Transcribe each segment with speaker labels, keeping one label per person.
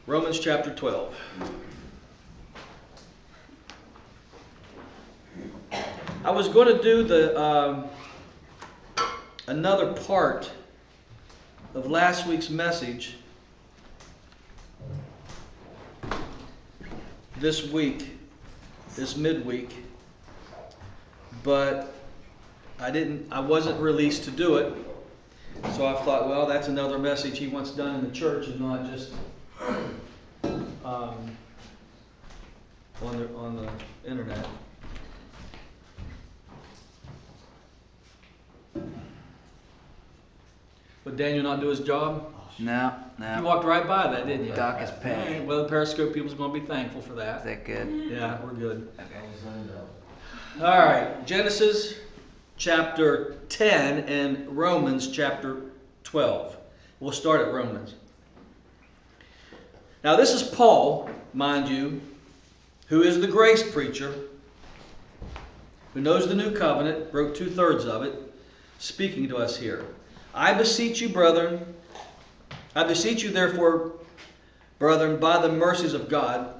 Speaker 1: Romans chapter 12. I was going to do the another part of last week's message this week, this midweek, but I wasn't released to do it. So I thought, well, that's another message he wants done in the church and not just on the internet. Would Daniel not do his job?
Speaker 2: No.
Speaker 1: You walked right by that, didn't you?
Speaker 2: Doc is paying.
Speaker 1: Right. Well, the Periscope people's going to be thankful for that.
Speaker 2: Is that good?
Speaker 1: Yeah, we're good.
Speaker 2: Okay.
Speaker 1: All right, Genesis chapter 10 and Romans chapter 12. We'll start at Romans. Now, this is Paul, mind you, who is the grace preacher, who knows the new covenant, wrote 2/3 of it, speaking to us here. I beseech you, brethren, therefore, brethren, by the mercies of God,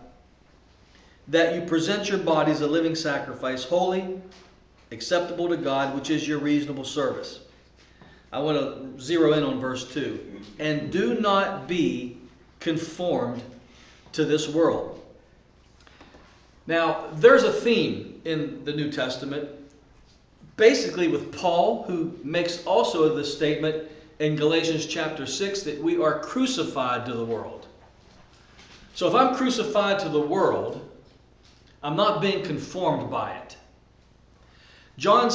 Speaker 1: that you present your bodies a living sacrifice, holy, acceptable to God, which is your reasonable service. I want to zero in on verse 2. And do not be conformed to this world. Now, there's a theme in the New Testament, basically with Paul, who makes also the statement in Galatians chapter 6 that we are crucified to the world. So if I'm crucified to the world, I'm not being conformed by it. John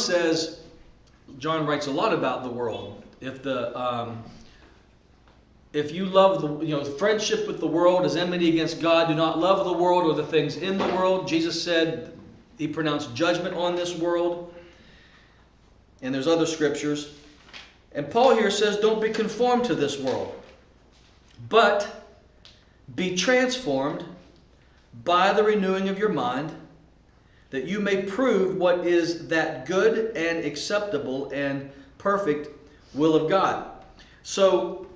Speaker 1: writes a lot about the world. If you love the friendship with the world is enmity against God, do not love the world or the things in the world. Jesus said he pronounced judgment on this world. And there's other scriptures. And Paul here says, don't be conformed to this world, but be transformed by the renewing of your mind, that you may prove what is that good and acceptable and perfect will of God. So,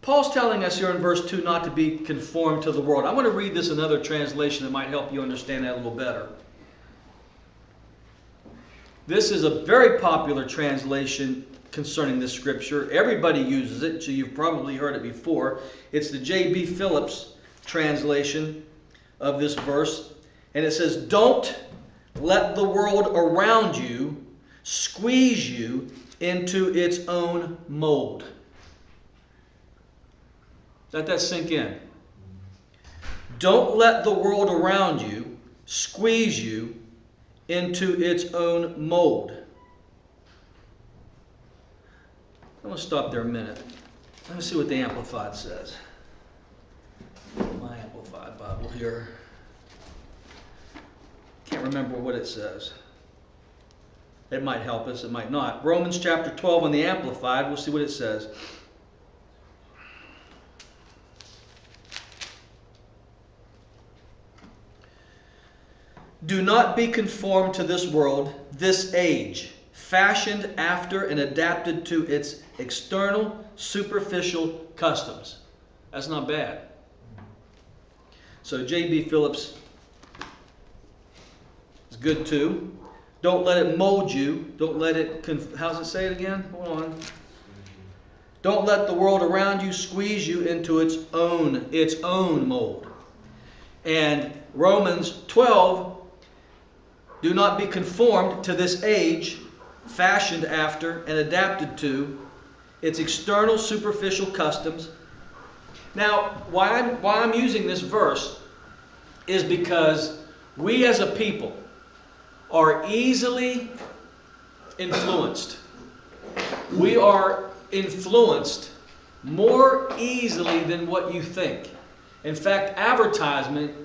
Speaker 1: Paul's telling us here in verse 2 not to be conformed to the world. I want to read this in another translation that might help you understand that a little better. This is a very popular translation concerning this scripture. Everybody uses it, so you've probably heard it before. It's the J.B. Phillips translation of this verse. And it says, don't let the world around you squeeze you into its own mold. Let that sink in. Don't let the world around you squeeze you into its own mold. I'm going to stop there a minute. Let me see what the Amplified says. My Amplified Bible here. Can't remember what it says. It might help us, it might not. Romans chapter 12 on the Amplified, we'll see what it says. Do not be conformed to this world, this age, fashioned after and adapted to its external, superficial customs. That's not bad. So J.B. Phillips is good too. Don't let it mold you. Don't let it, how's it say it again? Hold on. Don't let the world around you squeeze you into its own mold. And Romans 12, do not be conformed to this age, fashioned after and adapted to its external superficial customs. Now, why I'm using this verse is because we as a people are easily influenced. We are influenced more easily than what you think. In fact, advertisement,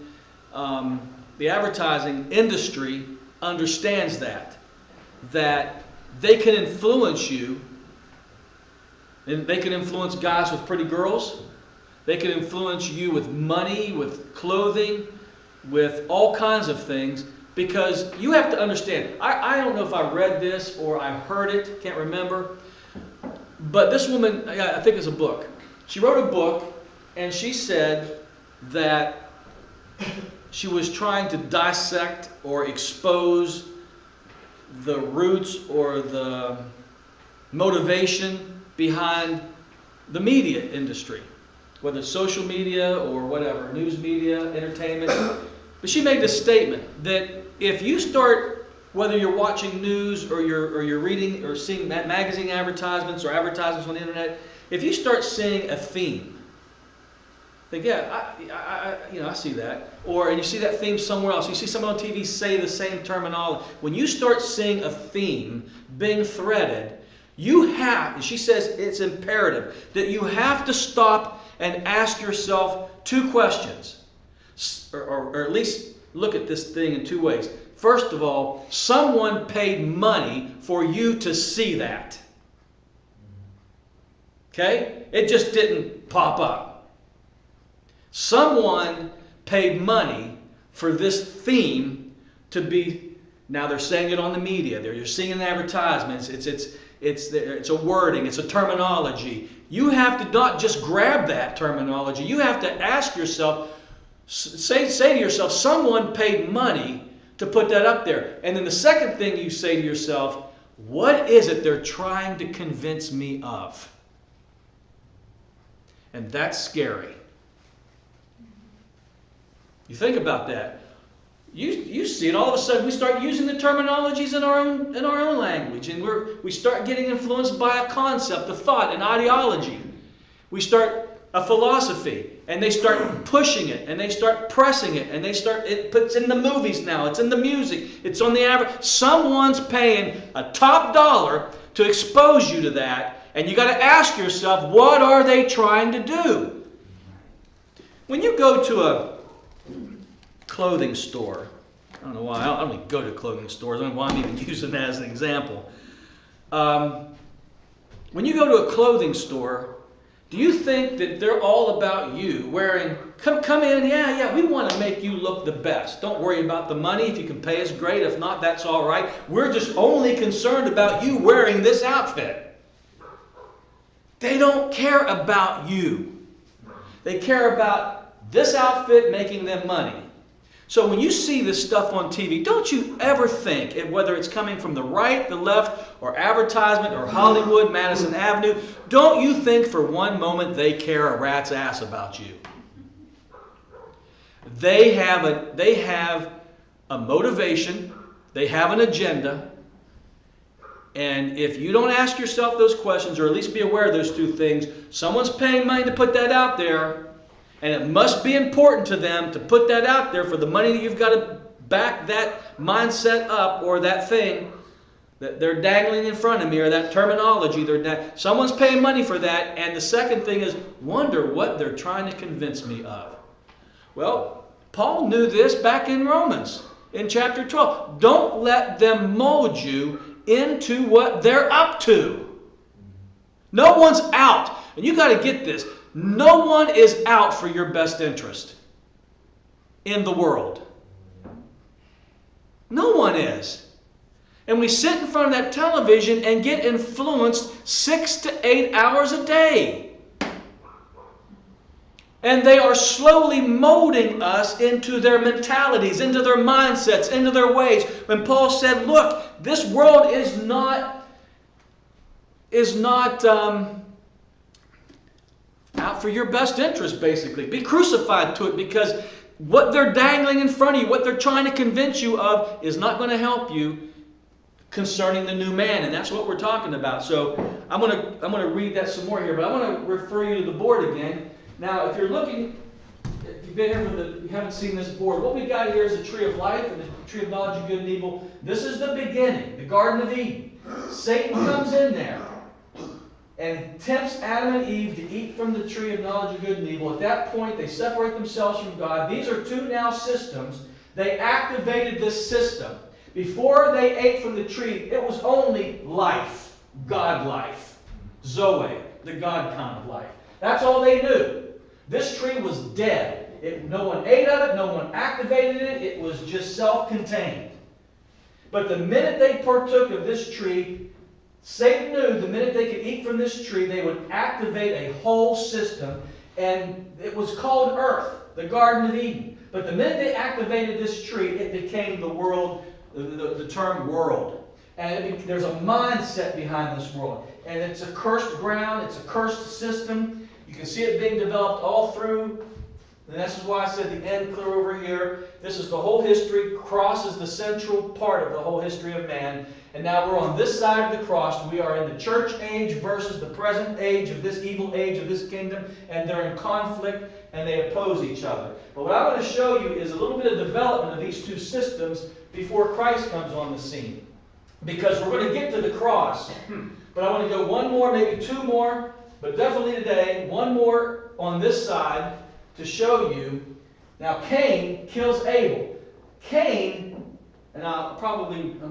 Speaker 1: the advertising industry understands that they can influence you, and they can influence guys with pretty girls. They can influence you with money, with clothing, with all kinds of things, because you have to understand. I don't know if I read this or I heard it, can't remember, but this woman, I think it's a book. She wrote a book, and she said that she was trying to dissect or expose the roots or the motivation behind the media industry, whether it's social media or whatever, news media, entertainment. But she made this statement that if you start, whether you're watching news or you're reading or seeing magazine advertisements or advertisements on the internet, if you start seeing a theme, think, yeah, I see that. And you see that theme somewhere else. You see someone on TV say the same terminology. When you start seeing a theme being threaded, you have, and she says it's imperative, that you have to stop and ask yourself two questions. Or at least look at this thing in two ways. First of all, someone paid money for you to see that. Okay? It just didn't pop up. Someone paid money for this theme to be, now they're saying it on the media, you're seeing it in advertisements, it's a wording, it's a terminology. You have to not just grab that terminology, you have to ask yourself, say to yourself, someone paid money to put that up there. And then the second thing you say to yourself, what is it they're trying to convince me of? And that's scary. You think about that. You see it, all of a sudden we start using the terminologies in our own language, and we start getting influenced by a concept, a thought, an ideology. We start a philosophy, and they start pushing it, and they start pressing it, and it's in the movies now, it's in the music, it's on the average. Someone's paying a top dollar to expose you to that, and you got to ask yourself, what are they trying to do? When you go to a clothing store, I don't know why, I don't even go to clothing stores, I don't know why I'm even using that as an example. When you go to a clothing store, do you think that they're all about you wearing, come in, yeah, we want to make you look the best. Don't worry about the money. If you can pay us, great. If not, that's all right. We're just only concerned about you wearing this outfit. They don't care about you. They care about this outfit making them money. So when you see this stuff on TV, don't you ever think, whether it's coming from the right, the left, or advertisement, or Hollywood, Madison Avenue, don't you think for one moment they care a rat's ass about you? They have a motivation, they have an agenda, and if you don't ask yourself those questions, or at least be aware of those two things, someone's paying money to put that out there, and it must be important to them to put that out there for the money that you've got to back that mindset up, or that thing that they're dangling in front of me, or that terminology. Someone's paying money for that. And the second thing is, wonder what they're trying to convince me of. Well, Paul knew this back in Romans in chapter 12. Don't let them mold you into what they're up to. No one's out. And you got to get this. No one is out for your best interest in the world. No one is. And we sit in front of that television and get influenced 6 to 8 hours a day. And they are slowly molding us into their mentalities, into their mindsets, into their ways. When Paul said, look, this world is not out for your best interest, basically. Be crucified to it, because what they're dangling in front of you, what they're trying to convince you of, is not going to help you concerning the new man. And that's what we're talking about. So I'm going to read that some more here, but I want to refer you to the board again. Now, if you're looking, if you've been here you haven't seen this board, what we got here is the tree of life and the tree of knowledge of good and evil. This is the beginning, the Garden of Eden. Satan comes in there and tempts Adam and Eve to eat from the tree of knowledge of good and evil. At that point, they separate themselves from God. These are two now systems. They activated this system. Before they ate from the tree, it was only life, God life, Zoe, the God kind of life. That's all they knew. This tree was dead. No one ate of it, no one activated it. It was just self-contained. But the minute they partook of this tree, Satan knew the minute they could eat from this tree, they would activate a whole system. And it was called Earth, the Garden of Eden. But the minute they activated this tree, it became the world, the term world. And there's a mindset behind this world. And it's a cursed ground, it's a cursed system. You can see it being developed all through. And this is why I said the end clear over here. This is the whole history. Cross is the central part of the whole history of man. And now we're on this side of the cross. We are in the church age versus the present age of this evil age of this kingdom. And they're in conflict and they oppose each other. But what I want to show you is a little bit of development of these two systems before Christ comes on the scene. Because we're going to get to the cross. But I want to go one more, maybe two more, but definitely today, one more on this side to show you. Now Cain kills Abel. Cain, and I'm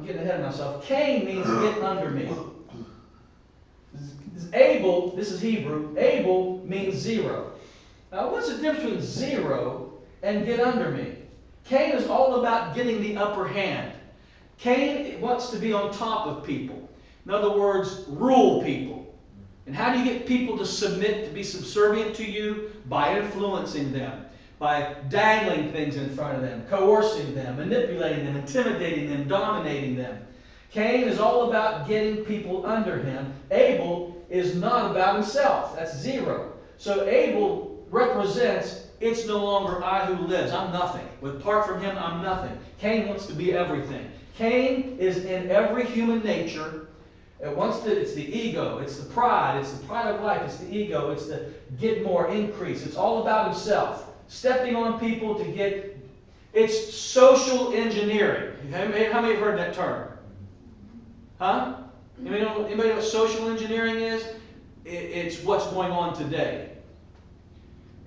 Speaker 1: getting ahead of myself. Cain means get under me. Abel, this is Hebrew, Abel means zero. Now what's the difference between zero and get under me? Cain is all about getting the upper hand. Cain wants to be on top of people. In other words, rule people. And how do you get people to submit, to be subservient to you? By influencing them, by dangling things in front of them, coercing them, manipulating them, intimidating them, dominating them. Cain is all about getting people under him. Abel is not about himself. That's zero. So Abel represents, it's no longer I who lives. I'm nothing. Apart from him, I'm nothing. Cain wants to be everything. Cain is in every human nature. It's the ego, it's the pride of life, it's the ego, it's the get more, increase. It's all about himself. Stepping on people to get, it's social engineering. How many have heard that term? Huh? Anybody know what social engineering is? It's what's going on today.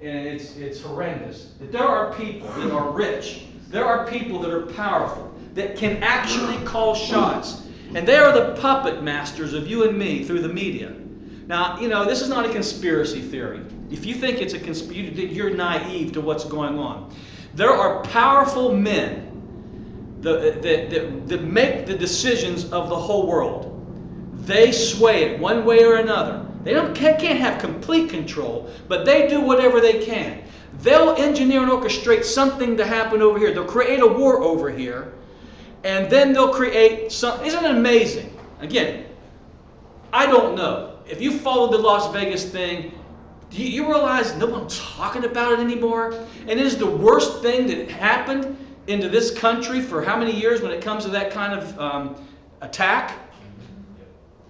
Speaker 1: And it's horrendous. That there are people that are rich, there are people that are powerful, that can actually call shots. And they are the puppet masters of you and me through the media. Now, this is not a conspiracy theory. If you think it's a conspiracy, you're naive to what's going on. There are powerful men that make the decisions of the whole world. They sway it one way or another. They can't have complete control, but they do whatever they can. They'll engineer and orchestrate something to happen over here. They'll create a war over here. And then they'll create some. Isn't it amazing? Again, I don't know. If you followed the Las Vegas thing, do you realize no one's talking about it anymore? And it is the worst thing that happened into this country for how many years when it comes to that kind of attack?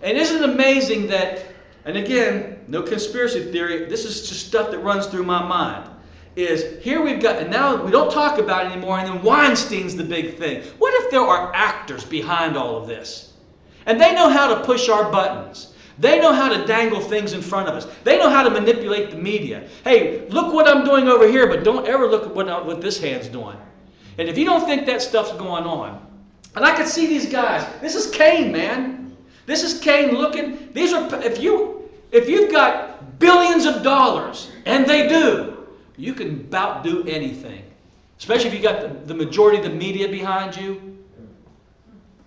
Speaker 1: And isn't it amazing that, and again, no conspiracy theory, this is just stuff that runs through my mind. Is here we've got, and now we don't talk about it anymore, and then Weinstein's the big thing. What if there are actors behind all of this? And they know how to push our buttons. They know how to dangle things in front of us. They know how to manipulate the media. Hey, look what I'm doing over here, but don't ever look at what this hand's doing. And if you don't think that stuff's going on, and I could see these guys, this is Cain, man. This is Cain looking, these are, if you've got billions of dollars, and they do, you can about do anything. Especially if you got the majority of the media behind you.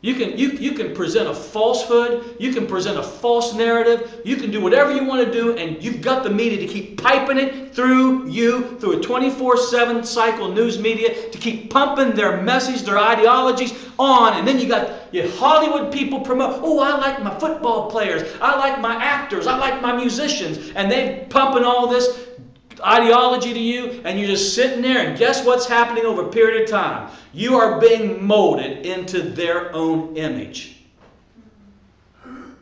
Speaker 1: You can present a falsehood. You can present a false narrative. You can do whatever you want to do, and you've got the media to keep piping it through you, through a 24/7 cycle news media, to keep pumping their message, their ideologies on. And then you got your Hollywood people promote, oh, I like my football players. I like my actors. I like my musicians. And they're pumping all this ideology to you, and you're just sitting there, and guess what's happening over a period of time? You are being molded into their own image.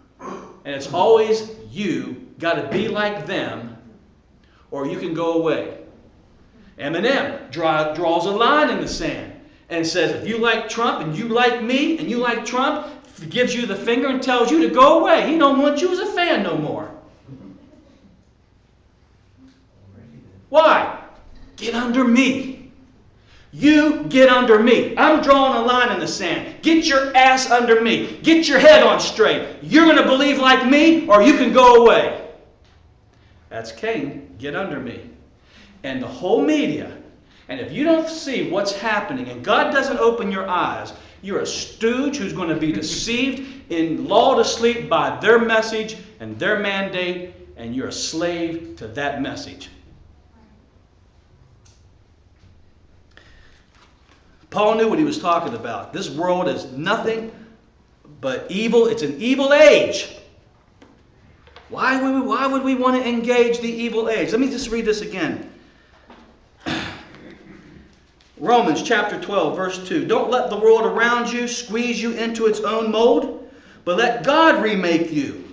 Speaker 1: And it's always you got to be like them, or you can go away. Eminem draws a line in the sand and says, if you like Trump and you like me and you like Trump, gives you the finger and tells you to go away. He don't want you as a fan no more. Why? Get under me. You get under me. I'm drawing a line in the sand. Get your ass under me. Get your head on straight. You're going to believe like me, or you can go away. That's Cain. Get under me. And the whole media. And if you don't see what's happening and God doesn't open your eyes, you're a stooge who's going to be deceived and lulled asleep by their message and their mandate, and you're a slave to that message. Paul knew what he was talking about. This world is nothing but evil. It's an evil age. Why would we want to engage the evil age? Let me just read this again. Romans chapter 12, verse 2. Don't let the world around you squeeze you into its own mold, but let God remake you.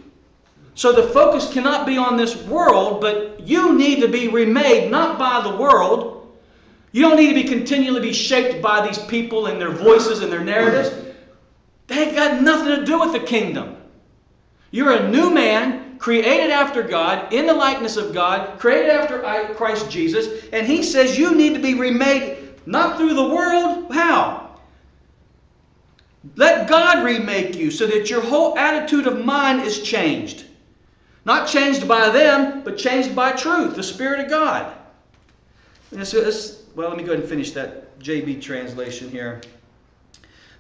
Speaker 1: So the focus cannot be on this world, but you need to be remade, not by the world. You don't need to be continually be shaped by these people and their voices and their narratives. They ain't got nothing to do with the kingdom. You're a new man, created after God, in the likeness of God, created after Christ Jesus, and he says you need to be remade, not through the world. How? Let God remake you so that your whole attitude of mind is changed. Not changed by them, but changed by truth, the Spirit of God. Well, let me go ahead and finish that JB translation here.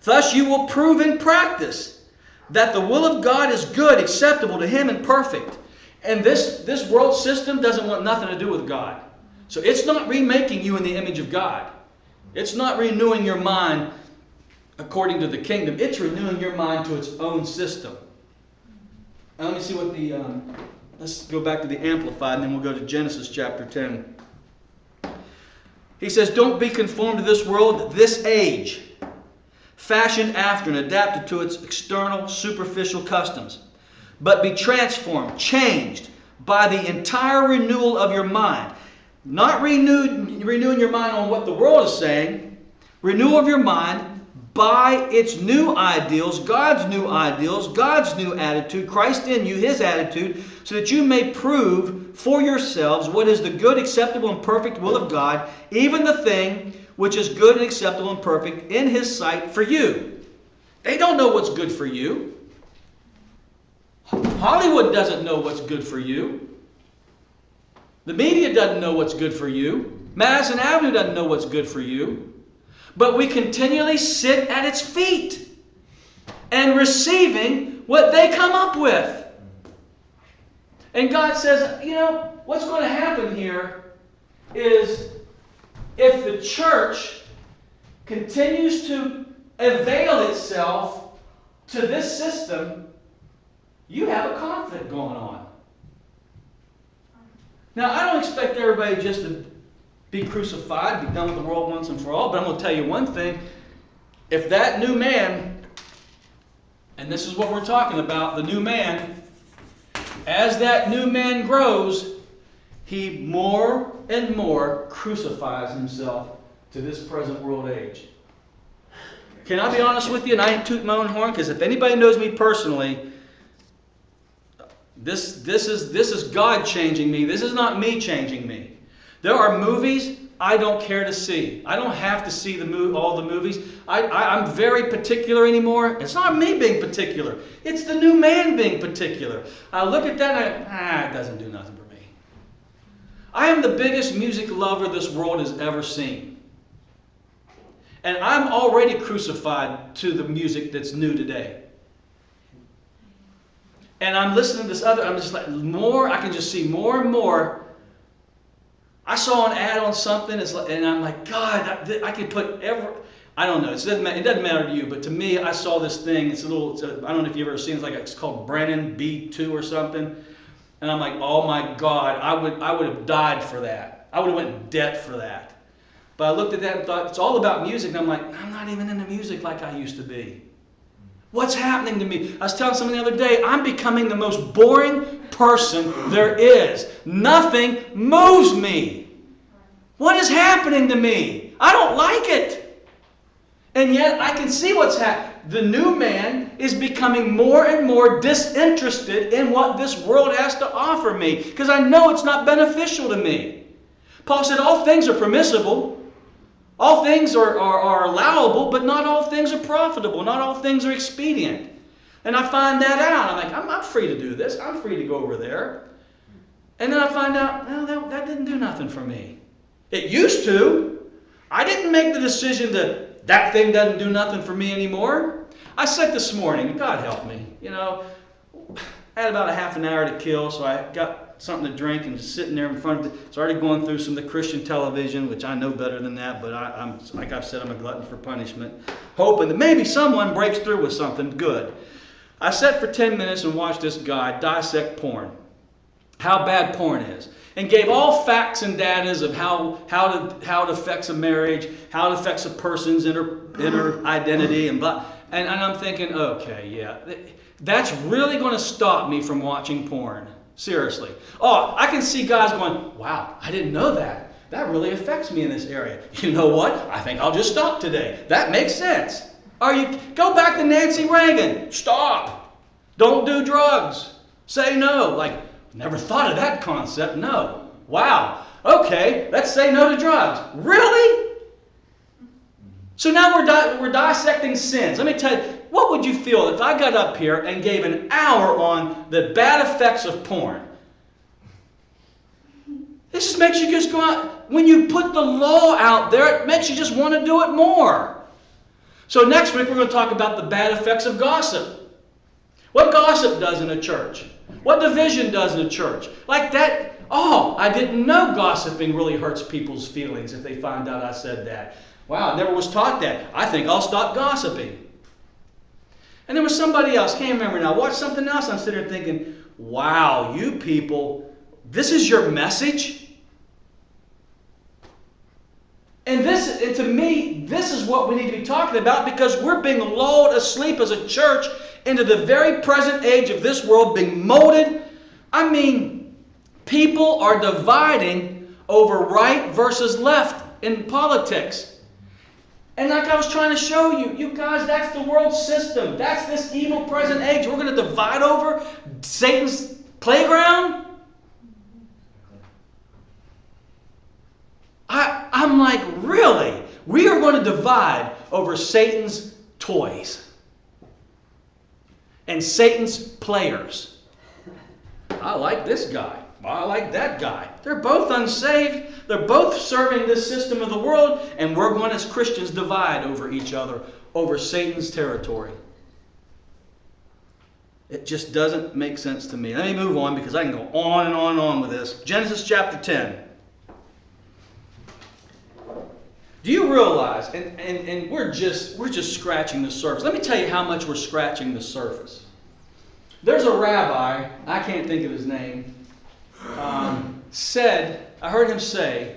Speaker 1: Thus you will prove in practice that the will of God is good, acceptable to Him, and perfect. And this world system doesn't want nothing to do with God. So it's not remaking you in the image of God. It's not renewing your mind according to the kingdom. It's renewing your mind to its own system. Now let me see what let's go back to the Amplified, and then we'll go to Genesis chapter 10. He says, don't be conformed to this world, this age, fashioned after and adapted to its external, superficial customs, but be transformed, changed by the entire renewal of your mind. Not renewing your mind on what the world is saying, renewal of your mind by its new ideals, God's new attitude, Christ in you, His attitude, so that you may prove for yourselves what is the good, acceptable, and perfect will of God, even the thing which is good and acceptable and perfect in His sight for you. They don't know what's good for you. Hollywood doesn't know what's good for you. The media doesn't know what's good for you. Madison Avenue doesn't know what's good for you. But we continually sit at its feet and receiving what they come up with. And God says, you know, what's going to happen here is if the church continues to avail itself to this system, you have a conflict going on. Now, I don't expect everybody just to be crucified, be done with the world once and for all, but I'm going to tell you one thing. If that new man, and this is what we're talking about, the new man, as that new man grows, he more and more crucifies himself to this present world age. Can I be honest with you? And I ain't tooting my own horn, because if anybody knows me personally, this is God changing me. This is not me changing me. There are movies I don't care to see. I don't have to see all the movies. I'm very particular anymore. It's not me being particular. It's the new man being particular. I look at that and it doesn't do nothing for me. I am the biggest music lover this world has ever seen. And I'm already crucified to the music that's new today. And I'm listening to this other, I'm just like, I can just see more and more. I saw an ad on something, and I'm like, God, I could put I don't know, it doesn't matter to you, but to me, I saw this thing, I don't know if you've ever seen it, it's called Brennan B2 or something, and I'm like, oh my God, I would have died for that. I would have went in debt for that. But I looked at that and thought, it's all about music, and I'm like, I'm not even into music like I used to be. What's happening to me? I was telling someone the other day, I'm becoming the most boring person there is. Nothing moves me. What is happening to me? I don't like it. And yet I can see what's happening. The new man is becoming more and more disinterested in what this world has to offer me, because I know it's not beneficial to me. Paul said all things are permissible. All things are allowable, but not all things are profitable. Not all things are expedient. And I find that out. I'm like, I'm free to do this. I'm free to go over there. And then I find out, no, that didn't do nothing for me. It used to. I didn't make the decision that thing doesn't do nothing for me anymore. I said this morning, God help me, I had about a half an hour to kill, so I got something to drink and just sitting there in front of it. Started going through some of the Christian television, which I know better than that, but I'm like I've said, I'm a glutton for punishment. Hoping that maybe someone breaks through with something good. I sat for 10 minutes and watched this guy dissect porn. How bad porn is. And gave all facts and datas of how it affects a marriage, how it affects a person's inner identity, and blah. And I'm thinking, okay, yeah, that's really going to stop me from watching porn. Seriously. Oh, I can see guys going, wow, I didn't know that. That really affects me in this area. You know what? I think I'll just stop today. That makes sense. Go back to Nancy Reagan. Stop. Don't do drugs. Say no. Like, never thought of that concept. No. Wow. Okay, let's say no to drugs. Really? So now we're dissecting sins. Let me tell you, what would you feel if I got up here and gave an hour on the bad effects of porn? This just makes you just go out. When you put the law out there, it makes you just want to do it more. So next week we're going to talk about the bad effects of gossip. What gossip does in a church. What division does in a church. Like that. Oh, I didn't know gossiping really hurts people's feelings if they find out I said that. Wow, I never was taught that. I think I'll stop gossiping. And there was somebody else, can't remember now, watched something else. I'm sitting there thinking, wow, you people, this is your message? And to me, this is what we need to be talking about, because we're being lulled asleep as a church into the very present age of this world, being molded. I mean, people are dividing over right versus left in politics. And like I was trying to show you, you guys, that's the world system. That's this evil present age. We're going to divide over Satan's playground? I'm like, really? We are going to divide over Satan's toys and Satan's players. I like this guy. I like that guy. They're both unsaved. They're both serving this system of the world, and we're going as Christians divide over each other, over Satan's territory. It just doesn't make sense to me. Let me move on, because I can go on and on and on with this. Genesis chapter 10. Do you realize, and we're just scratching the surface. Let me tell you how much we're scratching the surface. There's a rabbi, I can't think of his name, I heard him say,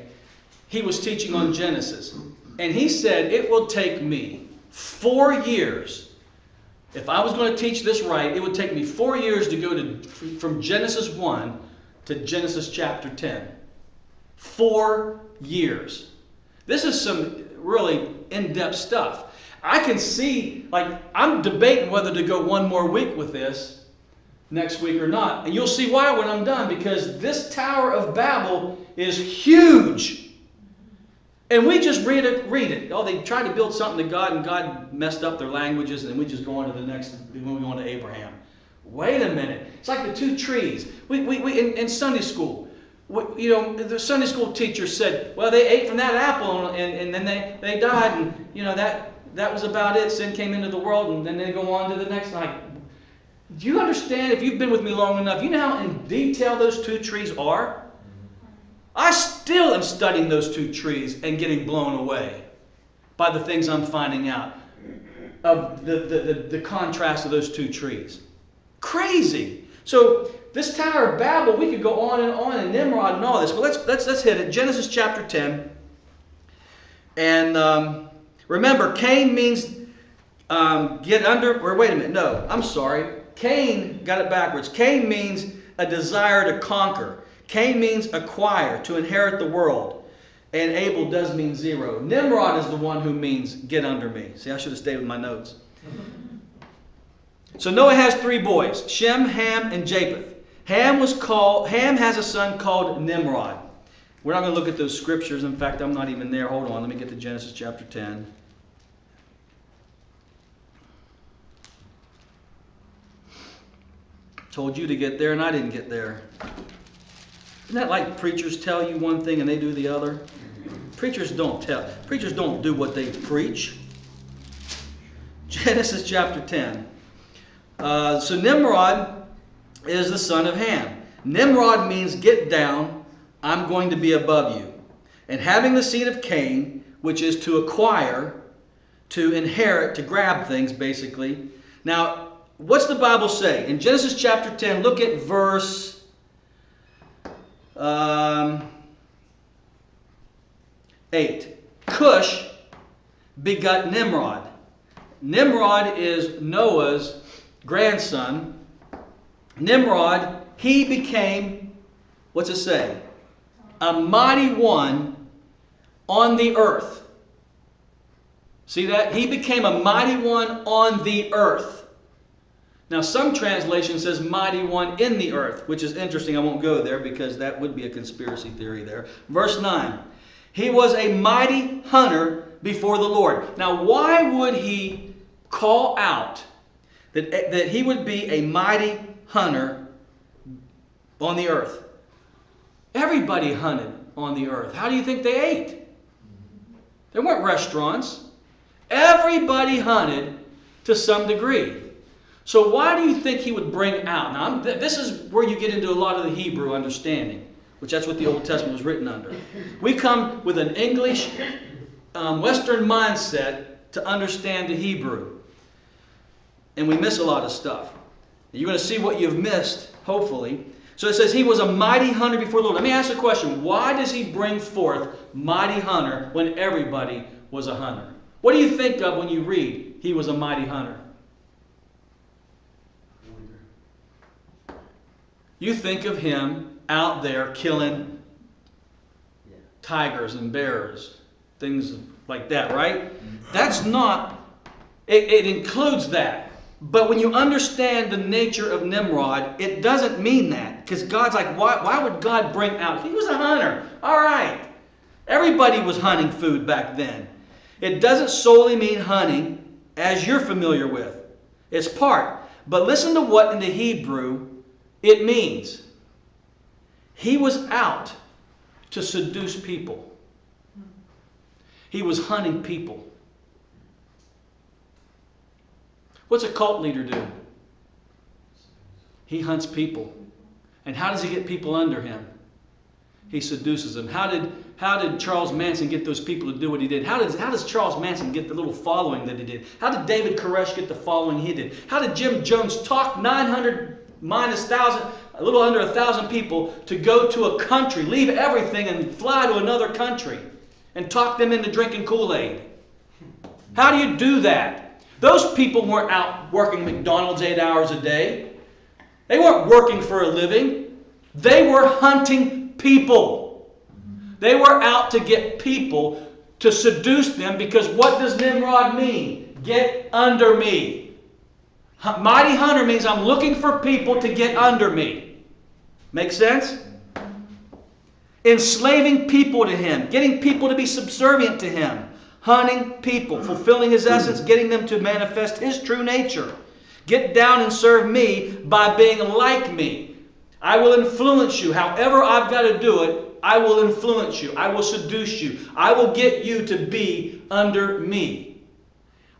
Speaker 1: he was teaching on Genesis, and he said, it will take me 4 years. If I was going to teach this right, it would take me 4 years to go from Genesis 1 to Genesis chapter 10. 4 years. This is some really in-depth stuff. I can see, like, I'm debating whether to go one more week with this next week or not. And you'll see why when I'm done, because this Tower of Babel is huge. And we just read it. Oh, they tried to build something to God, and God messed up their languages, and then we just go on to the next, when we go on to Abraham. Wait a minute. It's like the two trees. We in Sunday school, the Sunday school teacher said, well, they ate from that apple, and then they died, and that was about it. Sin came into the world, and then they go on to the next. Like, do you understand, if you've been with me long enough, you know how in detail those two trees are? I still am studying those two trees and getting blown away by the things I'm finding out of the contrast of those two trees. Crazy. So this Tower of Babel, we could go on, and Nimrod and all this, but let's hit it. Genesis chapter 10. And remember, Cain means get under, or wait a minute, no, I'm sorry. Cain, got it backwards. Cain means a desire to conquer. Cain means acquire, to inherit the world. And Abel does mean 0. Nimrod is the one who means get under me. See, I should have stayed with my notes. So Noah has 3 boys, Shem, Ham, and Japheth. Ham has a son called Nimrod. We're not going to look at those scriptures. In fact, I'm not even there. Hold on, let me get to Genesis chapter 10. Told you to get there, and I didn't get there. Isn't that like preachers tell you one thing and they do the other? Preachers don't do what they preach. Genesis chapter 10. So Nimrod is the son of Ham. Nimrod means get down, I'm going to be above you. And having the seed of Cain, which is to acquire, to inherit, to grab things basically. Now, what's the Bible say? In Genesis chapter 10, look at verse 8. Cush begot Nimrod. Nimrod is Noah's grandson. Nimrod, he became, what's it say? A mighty one on the earth. See that? He became a mighty one on the earth. Now some translation says mighty one in the earth, which is interesting. I won't go there because that would be a conspiracy theory there. Verse 9. He was a mighty hunter before the Lord. Now why would he call out that he would be a mighty hunter on the earth? Everybody hunted on the earth. How do you think they ate? There weren't restaurants. Everybody hunted to some degree. So why do you think he would bring out? Now, this is where you get into a lot of the Hebrew understanding, which that's what the Old Testament was written under. We come with an English, Western mindset to understand the Hebrew. And we miss a lot of stuff. You're going to see what you've missed, hopefully. So it says he was a mighty hunter before the Lord. Let me ask you a question. Why does he bring forth mighty hunter when everybody was a hunter? What do you think of when you read he was a mighty hunter? You think of him out there killing tigers and bears, things like that, right? That's not, it includes that. But when you understand the nature of Nimrod, it doesn't mean that. Because God's like, why would God bring out? He was a hunter. All right. Everybody was hunting food back then. It doesn't solely mean hunting as you're familiar with. It's part. But listen to what in the Hebrew it means. He was out to seduce people. He was hunting people. What's a cult leader do? He hunts people. And how does he get people under him? He seduces them. How did Charles Manson get those people to do what he did? How does Charles Manson get the little following that he did? How did David Koresh get the following he did? How did Jim Jones talk 900 minus 1,000, a little under 1,000 people to go to a country, leave everything and fly to another country and talk them into drinking Kool-Aid? How do you do that? Those people weren't out working McDonald's 8 hours a day. They weren't working for a living. They were hunting people. They were out to get people to seduce them, because what does Nimrod mean? Get under me. Mighty hunter means I'm looking for people to get under me. Make sense? Enslaving people to him. Getting people to be subservient to him. Hunting people. Fulfilling his essence. Getting them to manifest his true nature. Get down and serve me by being like me. I will influence you. However I've got to do it, I will influence you. I will seduce you. I will get you to be under me.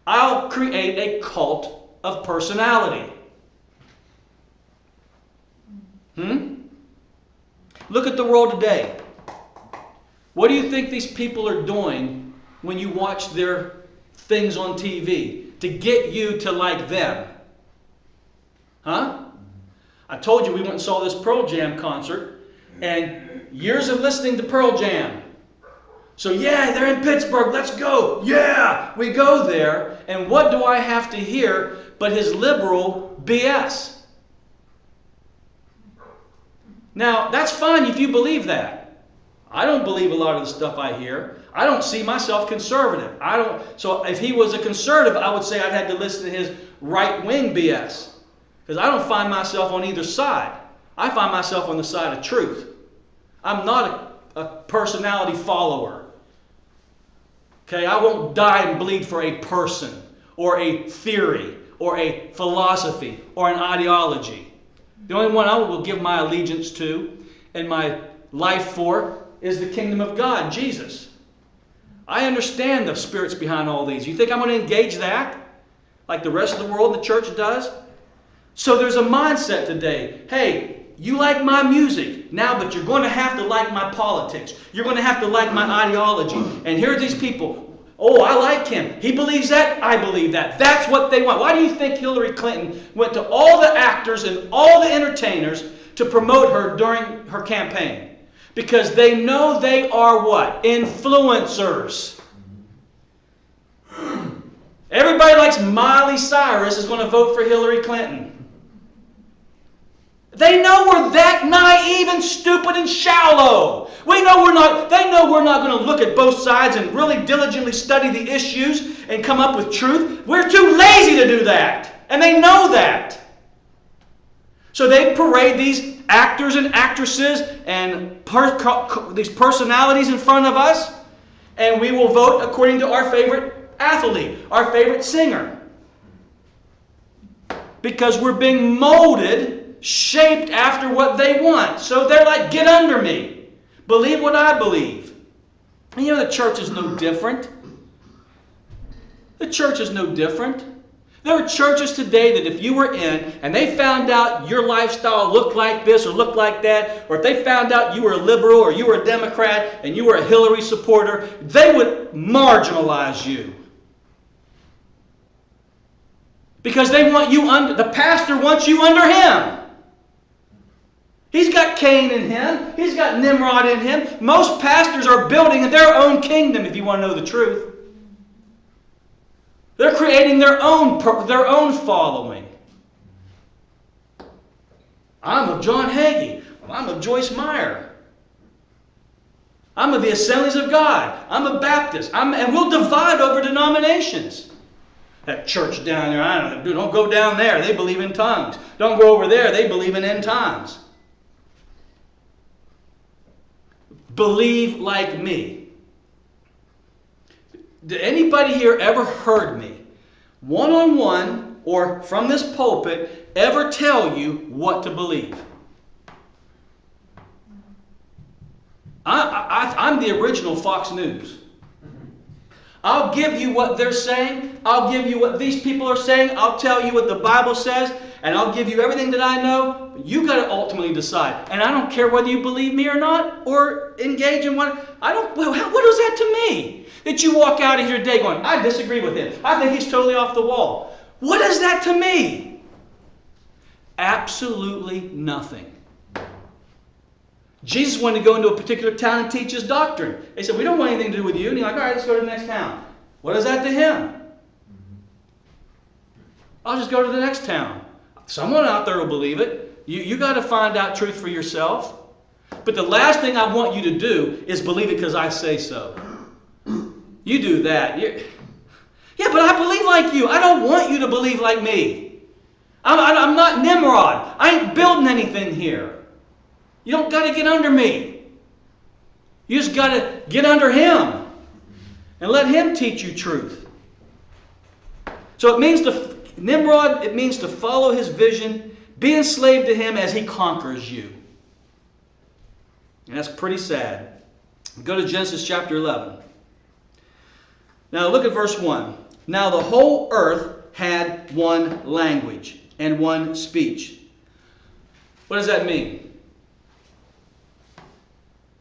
Speaker 1: I'll create a cult of personality. Look at the world today. What do you think these people are doing when you watch their things on TV to get you to like them? Huh? I told you we went and saw this Pearl Jam concert, and years of listening to Pearl Jam. So yeah, they're in Pittsburgh, let's go. Yeah, we go there, and what do I have to hear but his liberal BS? Now, that's fine if you believe that. I don't believe a lot of the stuff I hear. I don't see myself conservative. So if he was a conservative, I would say I'd have to listen to his right-wing BS. Because I don't find myself on either side. I find myself on the side of truth. I'm not a personality follower. Okay, I won't die and bleed for a person, or a theory, or a philosophy, or an ideology. The only one I will give my allegiance to and my life for is the kingdom of God, Jesus. I understand the spirits behind all these. You think I'm going to engage that like the rest of the world and the church does? So there's a mindset today. Hey, you like my music now, but you're going to have to like my politics. You're going to have to like my ideology. And here are these people. Oh, I like him. He believes that. I believe that. That's what they want. Why do you think Hillary Clinton went to all the actors and all the entertainers to promote her during her campaign? Because they know they are what? Influencers. Everybody likes Miley Cyrus is going to vote for Hillary Clinton. They know we're that naive and stupid and shallow. They know we're not going to look at both sides and really diligently study the issues and come up with truth. We're too lazy to do that. And they know that. So they parade these actors and actresses and these personalities in front of us, and we will vote according to our favorite athlete, our favorite singer. Because we're being molded, shaped after what they want. So they're like, get under me. Believe what I believe. And you know, the church is no different. The church is no different. There are churches today that if you were in and they found out your lifestyle looked like this or looked like that, or if they found out you were a liberal or you were a Democrat and you were a Hillary supporter, they would marginalize you. Because they want you under, the pastor wants you under him. He's got Cain in him. He's got Nimrod in him. Most pastors are building their own kingdom, if you want to know the truth. They're creating their own following. I'm of John Hagee. I'm of Joyce Meyer. I'm of the Assemblies of God. I'm a Baptist. And we'll divide over denominations. That church down there, I don't know, dude, don't go down there. They believe in tongues. Don't go over there. They believe in end times. Believe like me. Did anybody here ever heard me, one-on-one or from this pulpit, ever tell you what to believe? I'm the original Fox News. I'll give you what they're saying. I'll give you what these people are saying. I'll tell you what the Bible says. And I'll give you everything that I know. But you got to ultimately decide. And I don't care whether you believe me or not, or engage in what. What is that to me? That you walk out of here today going, I disagree with him. I think he's totally off the wall. What is that to me? Absolutely nothing. Jesus wanted to go into a particular town and teach his doctrine. They said, we don't want anything to do with you. And he's like, all right, let's go to the next town. What is that to him? I'll just go to the next town. Someone out there will believe it. You got to find out truth for yourself. But the last thing I want you to do is believe it because I say so. You do that. Yeah, but I believe like you. I don't want you to believe like me. I'm not Nimrod. I ain't building anything here. You don't got to get under me. You just got to get under him and let him teach you truth. So it means Nimrod, it means to follow his vision, be enslaved to him as he conquers you. And that's pretty sad. Go to Genesis chapter 11. Now look at verse 1. Now the whole earth had one language and one speech. What does that mean?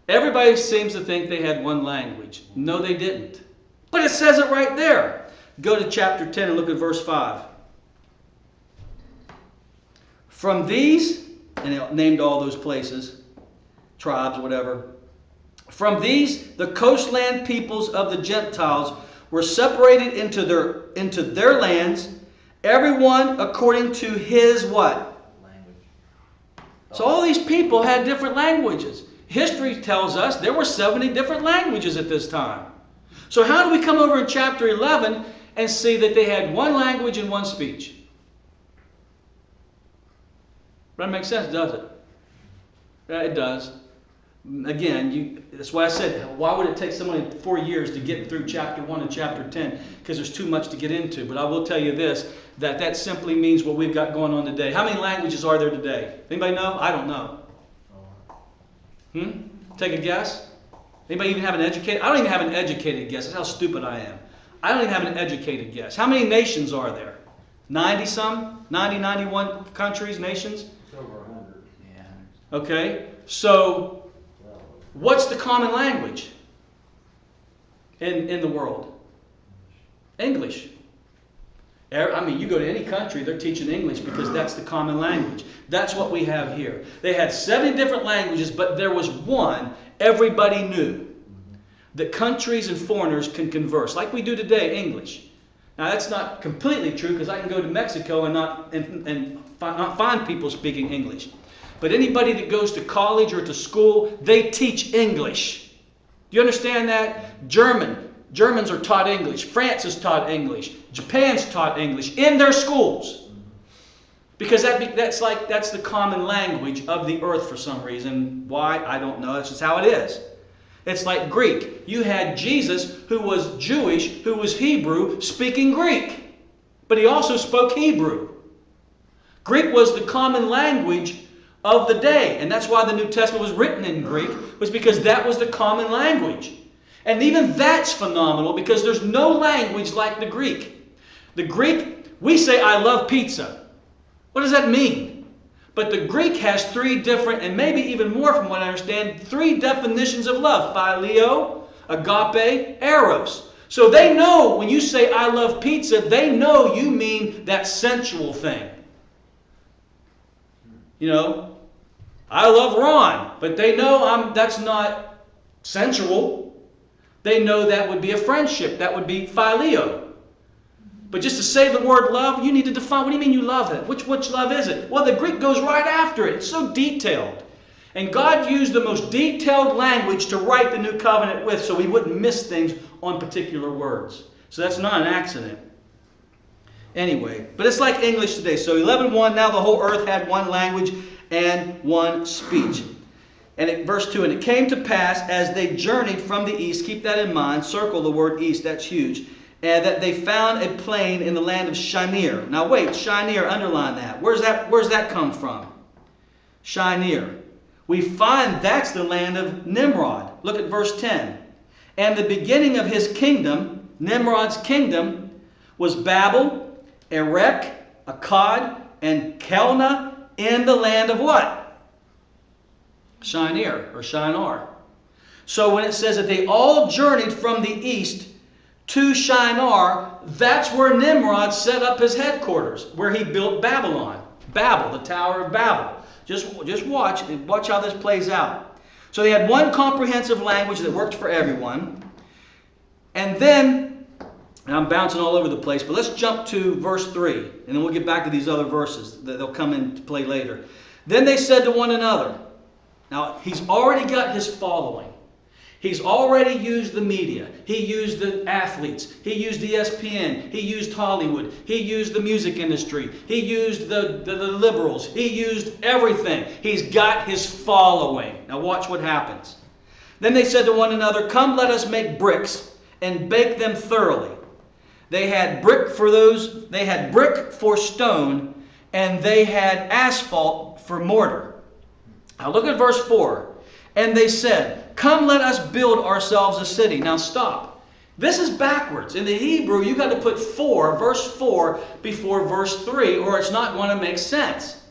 Speaker 1: Everybody seems to think they had one language. No, they didn't. But it says it right there. Go to chapter 10 and look at verse 5. From these, and it named all those places, tribes, whatever. From these, the coastland peoples of the Gentiles were separated into their lands, everyone according to his what?
Speaker 2: Language.
Speaker 1: So all these people had different languages. History tells us there were 70 different languages at this time. So how do we come over in chapter 11 and see that they had one language and one speech? That makes sense, does it? Yeah, it does. Again, that's why I said, why would it take somebody 4 years to get through chapter 1 and chapter 10? Because there's too much to get into. But I will tell you this, that simply means what we've got going on today. How many languages are there today? Anybody know? I don't know. Take a guess? Anybody even have an educated? I don't even have an educated guess. That's how stupid I am. I don't even have an educated guess. How many nations are there? 90 some? 90, 91 countries, nations?
Speaker 2: It's over 100. Yeah.
Speaker 1: Okay? So, what's the common language in the world? English. I mean, you go to any country, they're teaching English because that's the common language. That's what we have here. They had 70 different languages, but there was one everybody knew that countries and foreigners can converse, like we do today, English. Now, that's not completely true because I can go to Mexico and not find people speaking English. But anybody that goes to college or to school, they teach English. Do you understand that? Germans are taught English. France is taught English. Japan's taught English in their schools. Because that's the common language of the earth for some reason. Why? I don't know. That's just how it is. It's like Greek. You had Jesus, who was Jewish, who was Hebrew, speaking Greek. But he also spoke Hebrew. Greek was the common language of the day. And that's why the New Testament was written in Greek, was because that was the common language. And even that's phenomenal because there's no language like the Greek. The Greek, we say, I love pizza. What does that mean? But the Greek has 3 different, and maybe even more from what I understand, 3 definitions of love. Phileo, agape, eros. So they know when you say I love pizza, they know you mean that sensual thing. You know, I love Ron, but they know that's not sensual. They know that would be a friendship. That would be phileo. But just to say the word love, you need to define, what do you mean you love it? Which love is it? Well, the Greek goes right after it. It's so detailed. And God used the most detailed language to write the new covenant with so we wouldn't miss things on particular words. So that's not an accident. Anyway, but it's like English today. So 11:1, now the whole earth had one language and one speech. And verse 2, and it came to pass as they journeyed from the east, keep that in mind, circle the word east, that's huge, and that they found a plain in the land of Shinar. Now wait, Shinar, underline that. Where's that come from? Shinar. We find that's the land of Nimrod. Look at verse 10. And the beginning of his kingdom, Nimrod's kingdom, was Babel, Erech, Akkad, and Kelna in the land of what? Shinar, or Shinar. So when it says that they all journeyed from the east to Shinar, that's where Nimrod set up his headquarters, where he built Babylon. Babel, the Tower of Babel. Just watch how this plays out. So they had one comprehensive language that worked for everyone. And then, and I'm bouncing all over the place, but let's jump to verse 3, and then we'll get back to these other verses. They'll come into play later. Then they said to one another, now, he's already got his following. He's already used the media. He used the athletes. He used ESPN. He used Hollywood. He used the music industry. He used the liberals. He used everything. He's got his following. Now watch what happens. Then they said to one another, come, let us make bricks and bake them thoroughly. They had brick for stone, and they had asphalt for mortar. Now look at verse 4. And they said, come, let us build ourselves a city. Now stop. This is backwards. In the Hebrew, you've got to put verse 4, before verse 3, or it's not going to make sense.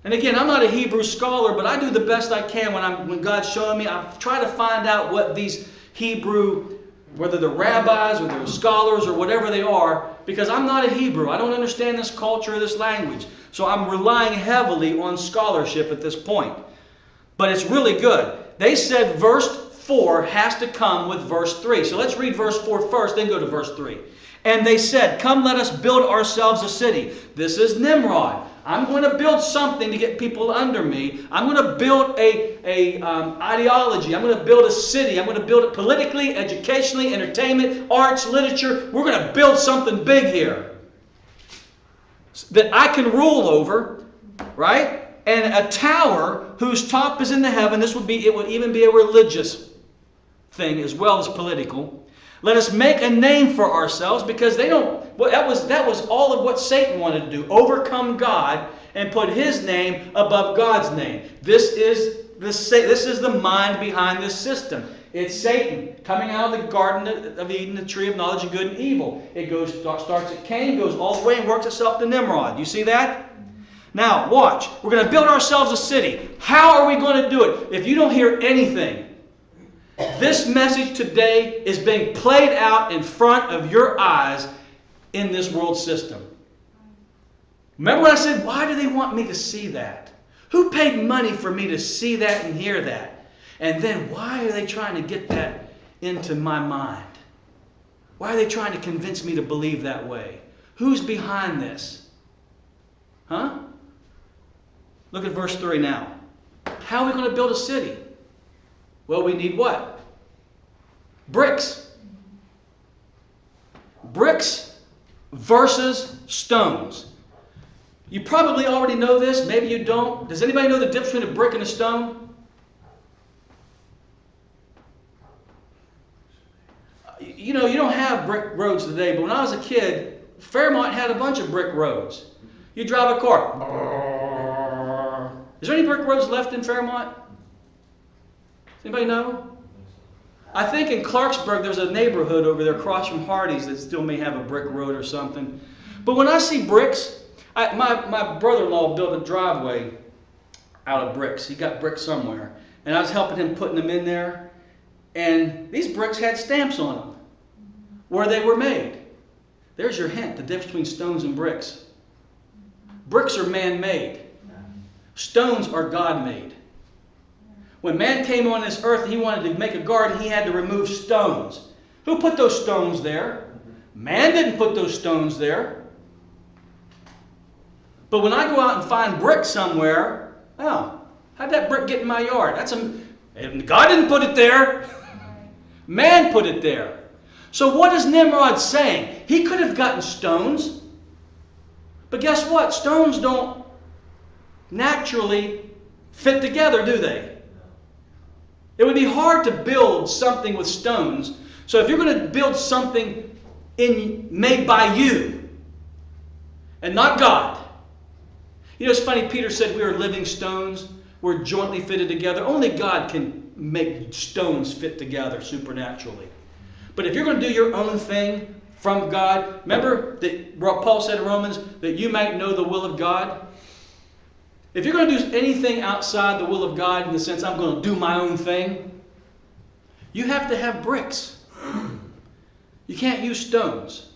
Speaker 1: And again, I'm not a Hebrew scholar, but I do the best I can when God's showing me. I try to find out what these Hebrew, whether they're rabbis or they're scholars or whatever they are, because I'm not a Hebrew. I don't understand this culture or this language. So I'm relying heavily on scholarship at this point. But it's really good. They said verse 4 has to come with verse 3. So let's read verse 4 first, then go to verse 3. And they said, come, let us build ourselves a city. This is Nimrod. I'm going to build something to get people under me. I'm going to build a ideology. I'm going to build a city. I'm going to build it politically, educationally, entertainment, arts, literature. We're going to build something big here that I can rule over, right? And a tower whose top is in the heaven. It would even be a religious thing as well as political. Let us make a name for ourselves, because they don't. Well, that was all of what Satan wanted to do: overcome God and put His name above God's name. This is the mind behind this system. It's Satan coming out of the Garden of Eden, the tree of knowledge of good and evil. It starts at Cain, goes all the way and works itself to Nimrod. You see that? Now, watch. We're going to build ourselves a city. How are we going to do it? If you don't hear anything, this message today is being played out in front of your eyes in this world system. Remember when I said, why do they want me to see that? Who paid money for me to see that and hear that? And then why are they trying to get that into my mind? Why are they trying to convince me to believe that way? Who's behind this? Huh? Look at verse 3 now. How are we going to build a city? Well, we need what? Bricks. Bricks versus stones. You probably already know this. Maybe you don't. Does anybody know the difference between a brick and a stone? You know, you don't have brick roads today, but when I was a kid, Fairmont had a bunch of brick roads. You drive a car. Is there any brick roads left in Fairmont? Does anybody know? I think in Clarksburg there's a neighborhood over there across from Hardee's that still may have a brick road or something. But when I see bricks, my brother-in-law built a driveway out of bricks. He got bricks somewhere. And I was helping him putting them in there. And these bricks had stamps on them where they were made. There's your hint, the difference between stones and bricks. Bricks are man-made. Stones are God-made. When man came on this earth and he wanted to make a garden, he had to remove stones. Who put those stones there? Man didn't put those stones there. But when I go out and find bricks somewhere, oh, how'd that brick get in my yard? God didn't put it there. Man put it there. So what is Nimrod saying? He could have gotten stones. But guess what? Stones don't naturally fit together, do they? It would be hard to build something with stones. So if you're going to build something made by you and not God. You know, it's funny, Peter said we are living stones. We're jointly fitted together. Only God can make stones fit together supernaturally. But if you're going to do your own thing from God, remember that Paul said in Romans that you might know the will of God? If you're going to do anything outside the will of God in the sense I'm going to do my own thing, you have to have bricks. You can't use stones.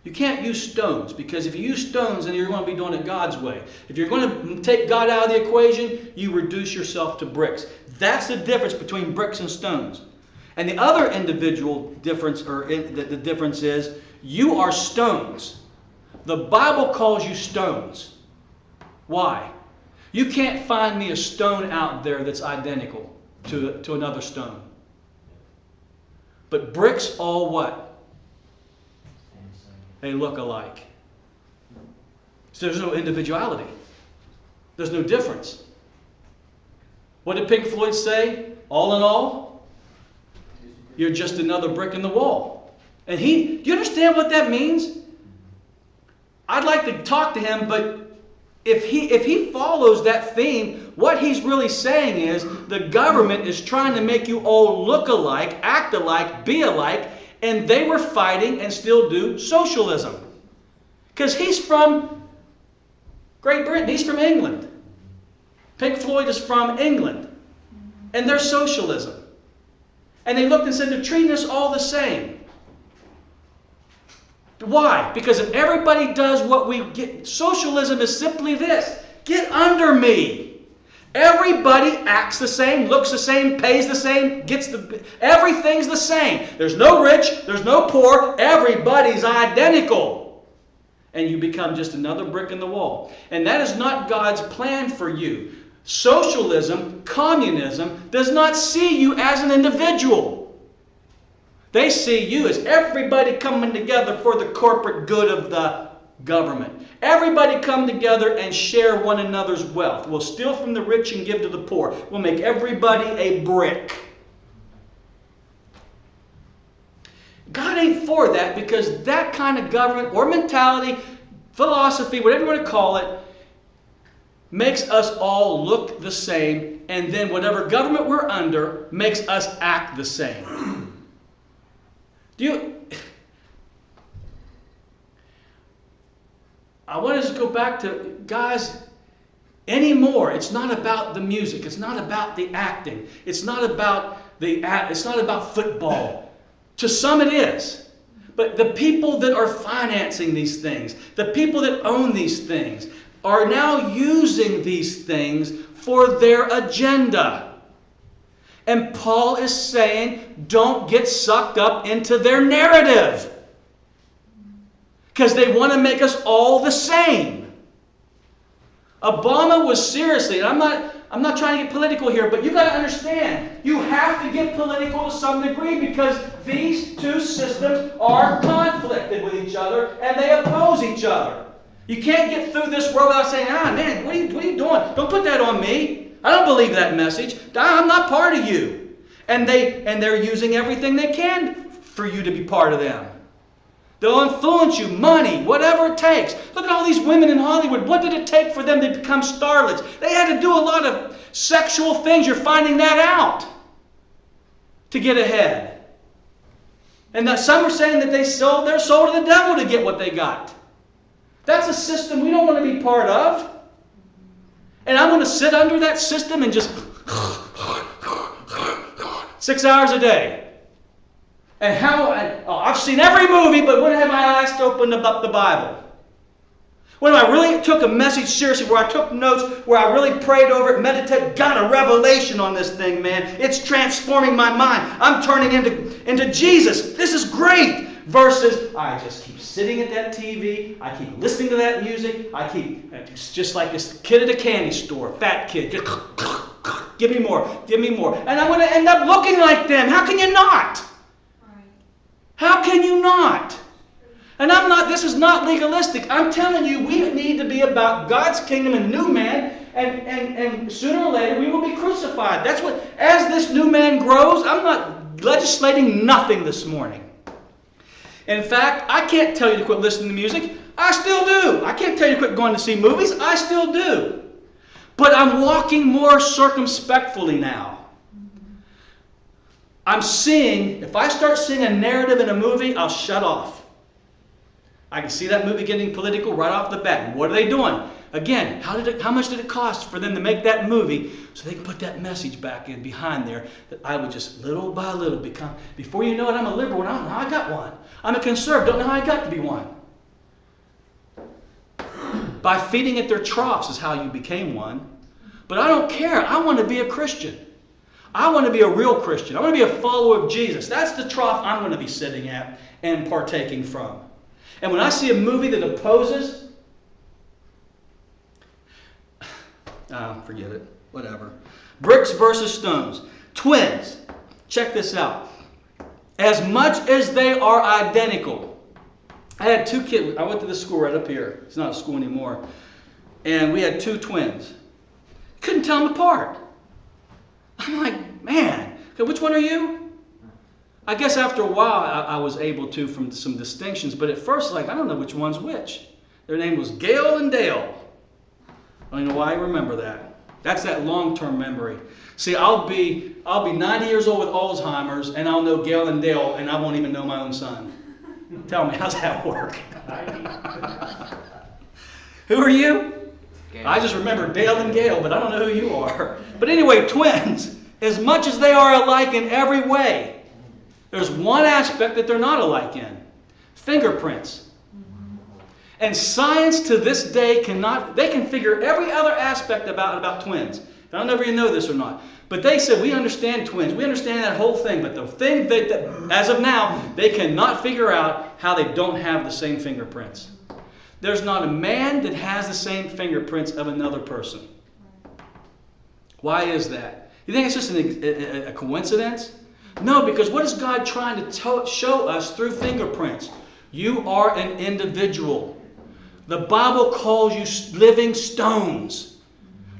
Speaker 1: You can't use stones because if you use stones, then you're going to be doing it God's way. If you're going to take God out of the equation, you reduce yourself to bricks. That's the difference between bricks and stones. And the other individual difference, the difference is, you are stones. The Bible calls you stones. Why? You can't find me a stone out there that's identical to another stone. But bricks all what? They look alike. So there's no individuality. There's no difference. What did Pink Floyd say? All in all, you're just another brick in the wall. And do you understand what that means? I'd like to talk to him, but if he follows that theme, what he's really saying is the government is trying to make you all look alike, act alike, be alike, and they were fighting and still do socialism. Because he's from Great Britain, he's from England. Pink Floyd is from England. And they're socialism. And they looked and said they're treating us all the same. Why? Because if everybody does what we get, socialism is simply this: get under me. Everybody acts the same, looks the same, pays the same, everything's the same. There's no rich, there's no poor, everybody's identical. And you become just another brick in the wall. And that is not God's plan for you. Socialism, communism, does not see you as an individual. They see you as everybody coming together for the corporate good of the government. Everybody come together and share one another's wealth. We'll steal from the rich and give to the poor. We'll make everybody a brick. God ain't for that, because that kind of government or mentality, philosophy, whatever you want to call it, makes us all look the same, and then whatever government we're under makes us act the same. I want to just go back to, guys, anymore. It's not about the music. It's not about the acting. It's not about football. To some it is. But the people that are financing these things, the people that own these things, are now using these things for their agenda. And Paul is saying, don't get sucked up into their narrative. Because they want to make us all the same. Obama was seriously, and I'm not trying to get political here, but you got to understand, you have to get political to some degree because these two systems are conflicted with each other and they oppose each other. You can't get through this world without saying, man, what are you doing? Don't put that on me. I don't believe that message. I'm not part of you. And they're using everything they can for you to be part of them. They'll influence you, money, whatever it takes. Look at all these women in Hollywood. What did it take for them to become starlets? They had to do a lot of sexual things. You're finding that out to get ahead. And that some are saying that they sold their soul to the devil to get what they got. That's a system we don't want to be part of. And I'm going to sit under that system and just 6 hours a day. And I've seen every movie, but when have I last opened up the Bible? When I really took a message seriously, where I took notes, where I really prayed over it, meditated, got a revelation on this thing, man. It's transforming my mind. I'm turning into Jesus. This is great. Versus, I just keep sitting at that TV. I keep listening to that music. It's just like this kid at a candy store, fat kid. Just, give me more, give me more. And I'm going to end up looking like them. How can you not? How can you not? And this is not legalistic. I'm telling you, we need to be about God's kingdom and new man, and sooner or later we will be crucified. That's what, as this new man grows, I'm not legislating nothing this morning. In fact, I can't tell you to quit listening to music. I still do. I can't tell you to quit going to see movies. I still do. But I'm walking more circumspectly now. I'm seeing, if I start seeing a narrative in a movie, I'll shut off. I can see that movie getting political right off the bat. What are they doing? Again, how much did it cost for them to make that movie so they can put that message back in behind there that I would just little by little become, before you know it, I'm a liberal and I don't know how I got one. I'm a conservative, don't know how I got to be one. By feeding at their troughs is how you became one. But I don't care. I want to be a Christian. I want to be a real Christian. I want to be a follower of Jesus. That's the trough I'm going to be sitting at and partaking from. And when I see a movie that opposes, forget it. Whatever. Bricks versus stones. Twins. Check this out. As much as they are identical. I had two kids. I went to this school right up here. It's not a school anymore. And we had two twins. Couldn't tell them apart. I'm like, man, which one are you? I guess after a while I was able to from some distinctions, but at first, I don't know which one's which. Their name was Gail and Dale. I don't even know why I remember that. That's that long-term memory. See, I'll be 90 years old with Alzheimer's, and I'll know Gail and Dale, and I won't even know my own son. Tell me, how's that work? Who are you? I just remember Dale and Gail, but I don't know who you are. But anyway, twins, as much as they are alike in every way, there's one aspect that they're not alike in. Fingerprints. And science to this day they can figure every other aspect about twins. I don't know if you know this or not. But they said, we understand twins. We understand that whole thing. But the thing that as of now, they cannot figure out how they don't have the same fingerprints. There's not a man that has the same fingerprints of another person. Why is that? You think it's just a coincidence? No, because what is God trying to show us through fingerprints? You are an individual. The Bible calls you living stones.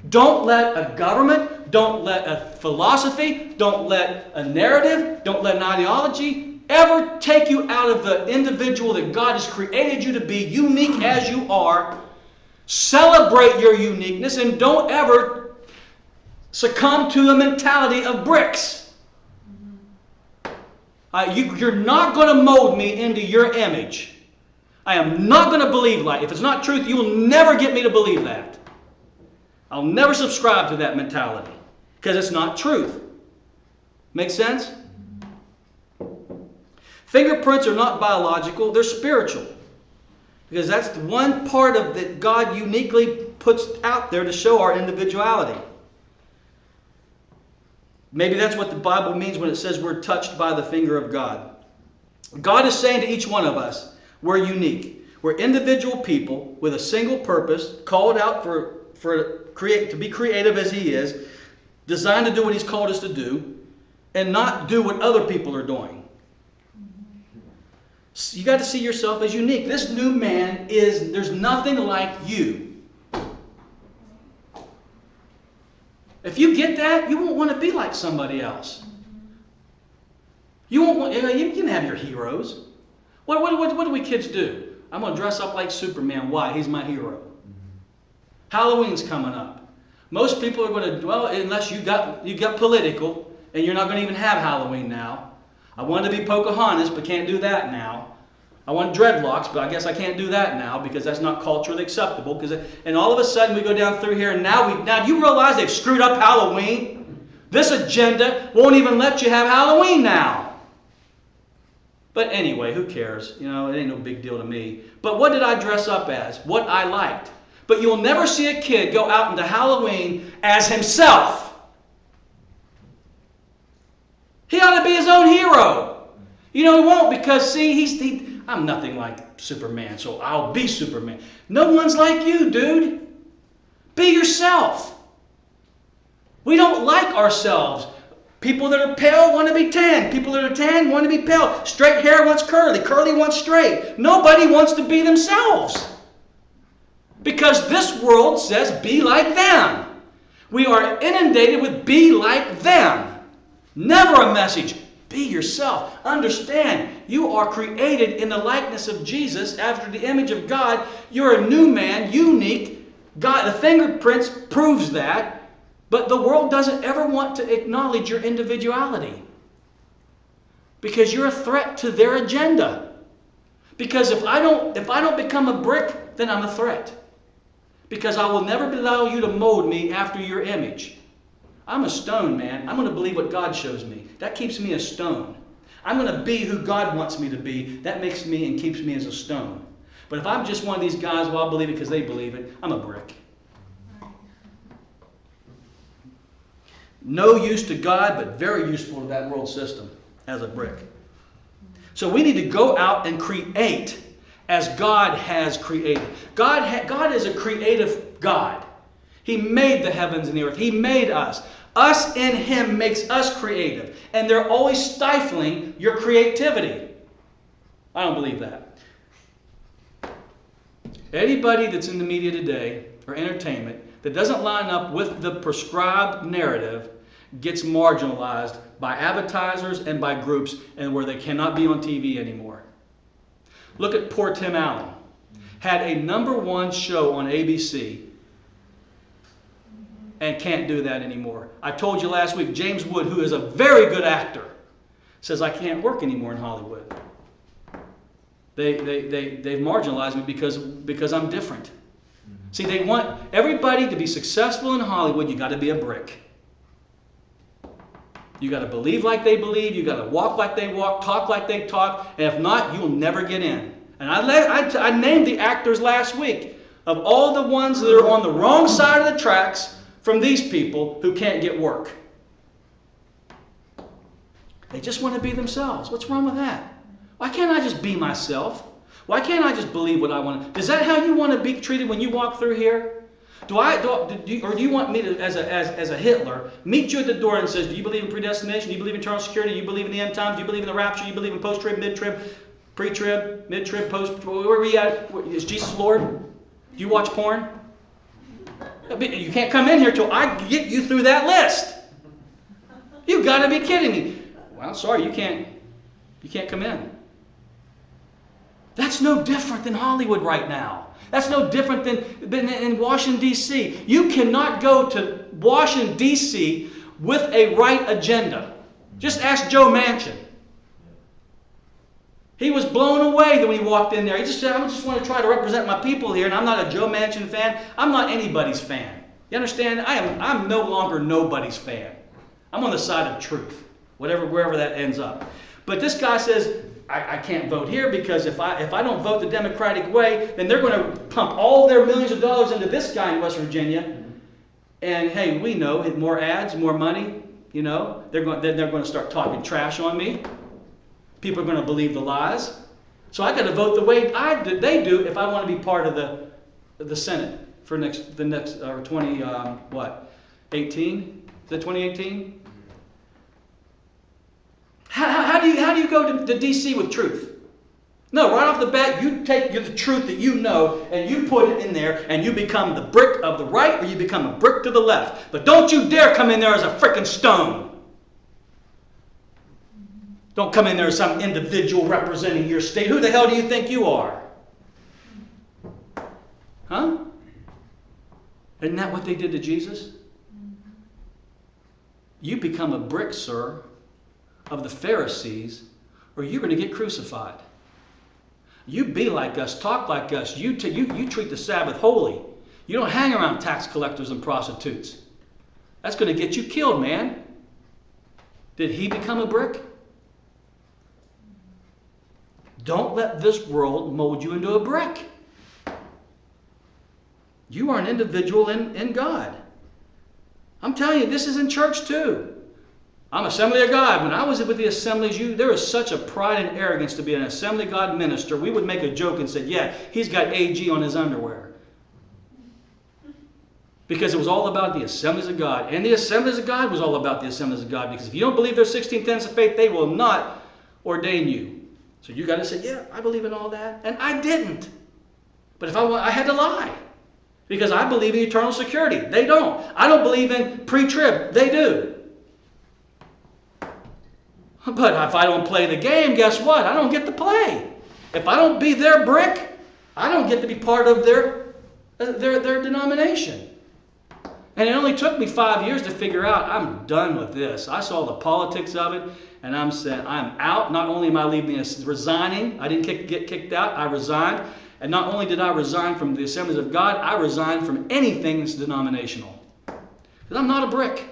Speaker 1: Don't let a government, don't let a philosophy, don't let a narrative, don't let an ideology ever take you out of the individual that God has created you to be, unique as you are. Celebrate your uniqueness and don't ever succumb to the mentality of bricks. You're not going to mold me into your image. I am not going to believe that. If it's not truth, you will never get me to believe that. I'll never subscribe to that mentality because it's not truth. Make sense? Fingerprints are not biological, they're spiritual. Because that's the one part of that God uniquely puts out there to show our individuality. Maybe that's what the Bible means when it says we're touched by the finger of God. God is saying to each one of us, we're unique. We're individual people with a single purpose, called out to be creative as He is, designed to do what He's called us to do, and not do what other people are doing. You got to see yourself as unique. This new man there's nothing like you. If you get that, you won't want to be like somebody else. You won't want, you can have your heroes. What do we kids do? I'm going to dress up like Superman. Why? He's my hero. Halloween's coming up. Most people are going to, well, unless you got political, and you're not going to even have Halloween now. I wanted to be Pocahontas, but can't do that now. I want dreadlocks, but I guess I can't do that now because that's not culturally acceptable. And all of a sudden we go down through here, and now you realize they've screwed up Halloween? This agenda won't even let you have Halloween now. But anyway, who cares? You know, it ain't no big deal to me. But what did I dress up as? What I liked. But you'll never see a kid go out into Halloween as himself. He ought to be his own hero. You know, he won't because, see, I'm nothing like Superman, so I'll be Superman. No one's like you, dude. Be yourself. We don't like ourselves. People that are pale want to be tan. People that are tan want to be pale. Straight hair wants curly. Curly wants straight. Nobody wants to be themselves. Because this world says be like them. We are inundated with be like them. Never a message. Be yourself. Understand, you are created in the likeness of Jesus after the image of God. You're a new man, unique. God, the fingerprints proves that. But the world doesn't ever want to acknowledge your individuality. Because you're a threat to their agenda. Because if I don't become a brick, then I'm a threat. Because I will never allow you to mold me after your image. I'm a stone, man. I'm going to believe what God shows me. That keeps me a stone. I'm going to be who God wants me to be. That makes me and keeps me as a stone. But if I'm just one of these guys, well, I'll believe it because they believe it, I'm a brick. No use to God, but very useful to that world system as a brick. So we need to go out and create as God has created. God is a creative God. He made the heavens and the earth. He made us. Us in Him makes us creative. And they're always stifling your creativity. I don't believe that. Anybody that's in the media today, or entertainment, that doesn't line up with the prescribed narrative gets marginalized by advertisers and by groups, and where they cannot be on TV anymore. Look at poor Tim Allen. Had a #1 show on ABC and can't do that anymore. I told you last week, James Wood, who is a very good actor, says I can't work anymore in Hollywood. They've marginalized me because I'm different. See, they want everybody to be successful in Hollywood. You got to be a brick. You got to believe like they believe. You got to walk like they walk, talk like they talk. And if not, you'll never get in. And I named the actors last week of all the ones that are on the wrong side of the tracks from these people who can't get work. They just want to be themselves. What's wrong with that? Why can't I just be myself? Why can't I just believe what I want? Is that how you want to be treated when you walk through here? Or do you want me to, as a Hitler, meet you at the door and says, do you believe in predestination? Do you believe in eternal security? Do you believe in the end times? Do you believe in the rapture? Do you believe in post-trib, mid-trib, pre-trib, mid-trib, post? Where are we at? Is Jesus Lord? Do you watch porn? You can't come in here till I get you through that list. You've got to be kidding me. Well, sorry, you can't come in. That's no different than Hollywood right now. That's no different than in Washington, D.C. You cannot go to Washington, D.C. with a right agenda. Just ask Joe Manchin. He was blown away when he walked in there. He just said, I just want to try to represent my people here, and I'm not a Joe Manchin fan. I'm not anybody's fan. You understand? I'm no longer nobody's fan. I'm on the side of truth, wherever that ends up. But this guy says, I can't vote here because if I don't vote the Democratic way, then they're going to pump all their millions of dollars into this guy in West Virginia. And hey, we know, more ads, more money, you know, they're going to start talking trash on me. People are going to believe the lies. So I got to vote the way they do if I want to be part of the Senate for the next 18? Is that 2018? How do you go to D.C. with truth? No, right off the bat, you take the truth that you know and you put it in there and you become the brick of the right or you become a brick to the left. But don't you dare come in there as a frickin' stone. Don't come in there as some individual representing your state. Who the hell do you think you are? Huh? Isn't that what they did to Jesus? You become a brick, sir, of the Pharisees, or you're going to get crucified. You be like us, talk like us. You treat the Sabbath holy. You don't hang around tax collectors and prostitutes. That's going to get you killed, man. Did he become a brick? Don't let this world mold you into a brick. You are an individual in God. I'm telling you, this is in church too. I'm Assembly of God. When I was with the assemblies, there was such a pride and arrogance to be an Assembly of God minister. We would make a joke and say, yeah, he's got AG on his underwear. Because it was all about the Assemblies of God. And the Assemblies of God was all about the Assemblies of God. Because if you don't believe their 16 tenets of faith, they will not ordain you. So you got to say, yeah, I believe in all that. And I didn't. But if I had to lie. Because I believe in eternal security. They don't. I don't believe in pre-trib. They do. But if I don't play the game, guess what? I don't get to play. If I don't be their brick, I don't get to be part of their denomination. And it only took me 5 years to figure out I'm done with this. I saw the politics of it, and I'm saying I'm out. Not only am I resigning, I didn't get kicked out, I resigned. And not only did I resign from the Assemblies of God, I resigned from anything that's denominational. Because I'm not a brick.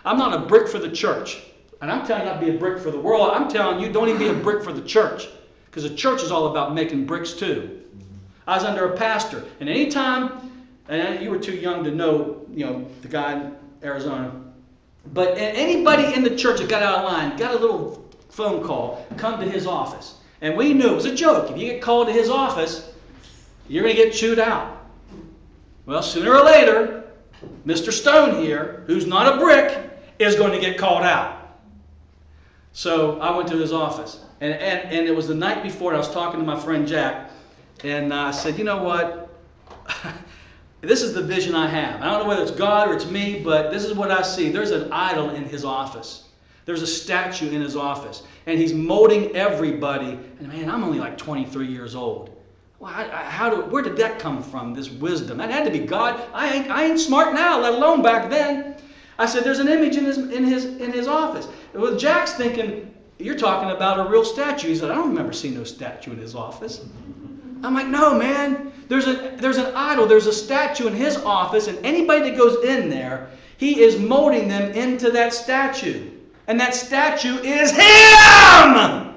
Speaker 1: I'm not a brick for the church. And I'm telling you not to be a brick for the world. I'm telling you don't even be a brick for the church. Because the church is all about making bricks too. I was under a pastor. And anytime, and you were too young to know, the guy in Arizona. But anybody in the church that got out of line, got a little phone call, come to his office. And we knew it was a joke. If you get called to his office, you're going to get chewed out. Well, sooner or later, Mr. Stone here, who's not a brick, is going to get called out. So I went to his office. And it was the night before, and I was talking to my friend Jack. And I said, you know what? This is the vision I have. I don't know whether it's God or it's me, but this is what I see. There's an idol in his office. There's a statue in his office. And he's molding everybody. And man, I'm only like 23 years old. Well, where did that come from, this wisdom? That had to be God. I ain't smart now, let alone back then. I said, there's an image in his office. Well, Jack's thinking, you're talking about a real statue. He said, I don't remember seeing no statue in his office. I'm like, no, man. There's an idol. There's a statue in his office, and anybody that goes in there, he is molding them into that statue. And that statue is him!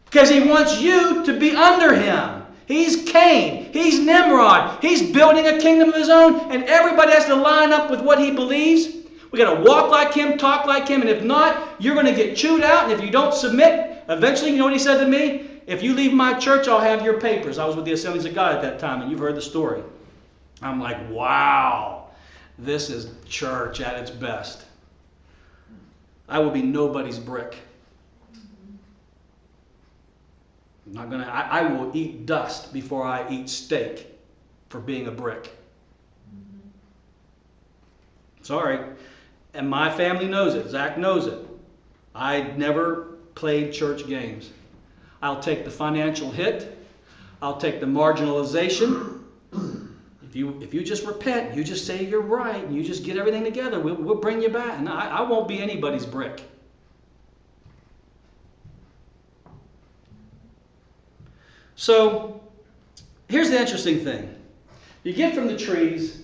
Speaker 1: Because he wants you to be under him. He's Cain. He's Nimrod. He's building a kingdom of his own, and everybody has to line up with what he believes. We got to walk like him, talk like him, and if not, you're going to get chewed out, and if you don't submit, eventually, you know what he said to me? If you leave my church, I'll have your papers. I was with the Assemblies of God at that time, and you've heard the story. I'm like, wow, this is church at its best. I will be nobody's brick. I'm not gonna. I will eat dust before I eat steak for being a brick. Sorry. And my family knows it. Zach knows it. I never played church games. I'll take the financial hit. I'll take the marginalization. If you just repent, you just say you're right, and you just get everything together, we'll bring you back. And I won't be anybody's brick. So, here's the interesting thing. You get from the trees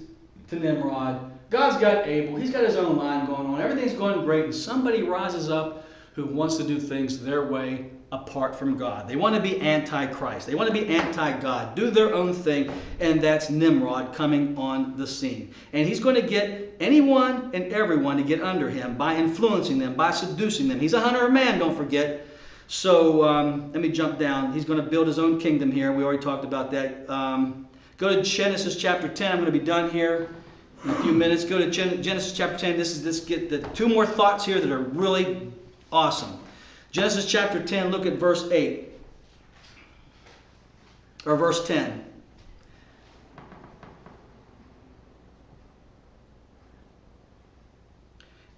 Speaker 1: to Nimrod. God's got Abel. He's got his own line going on. Everything's going great. And somebody rises up who wants to do things their way apart from God. They want to be anti-Christ. They want to be anti-God. Do their own thing. And that's Nimrod coming on the scene. And he's going to get anyone and everyone to get under him by influencing them, by seducing them. He's a hunter of man, don't forget. So let me jump down. He's going to build his own kingdom here. We already talked about that. Go to Genesis chapter 10. I'm going to be done here in a few minutes. Go to Genesis chapter 10. Let's get the two more thoughts here that are really awesome. Genesis chapter 10, look at verse 8. Or verse 10.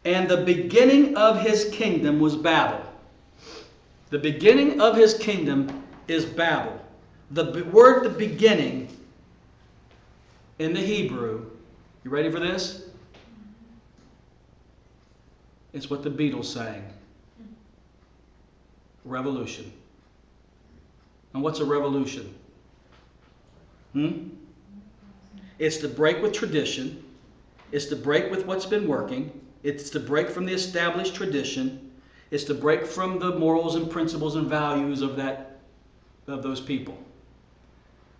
Speaker 1: And the beginning of his kingdom was Babel. The beginning of his kingdom is Babel. The word the beginning in the Hebrew, you ready for this? It's what the Beatles sang. Revolution. And what's a revolution? It's to break with tradition. It's to break with what's been working. It's to break from the established tradition. It's to break from the morals and principles and values of those people.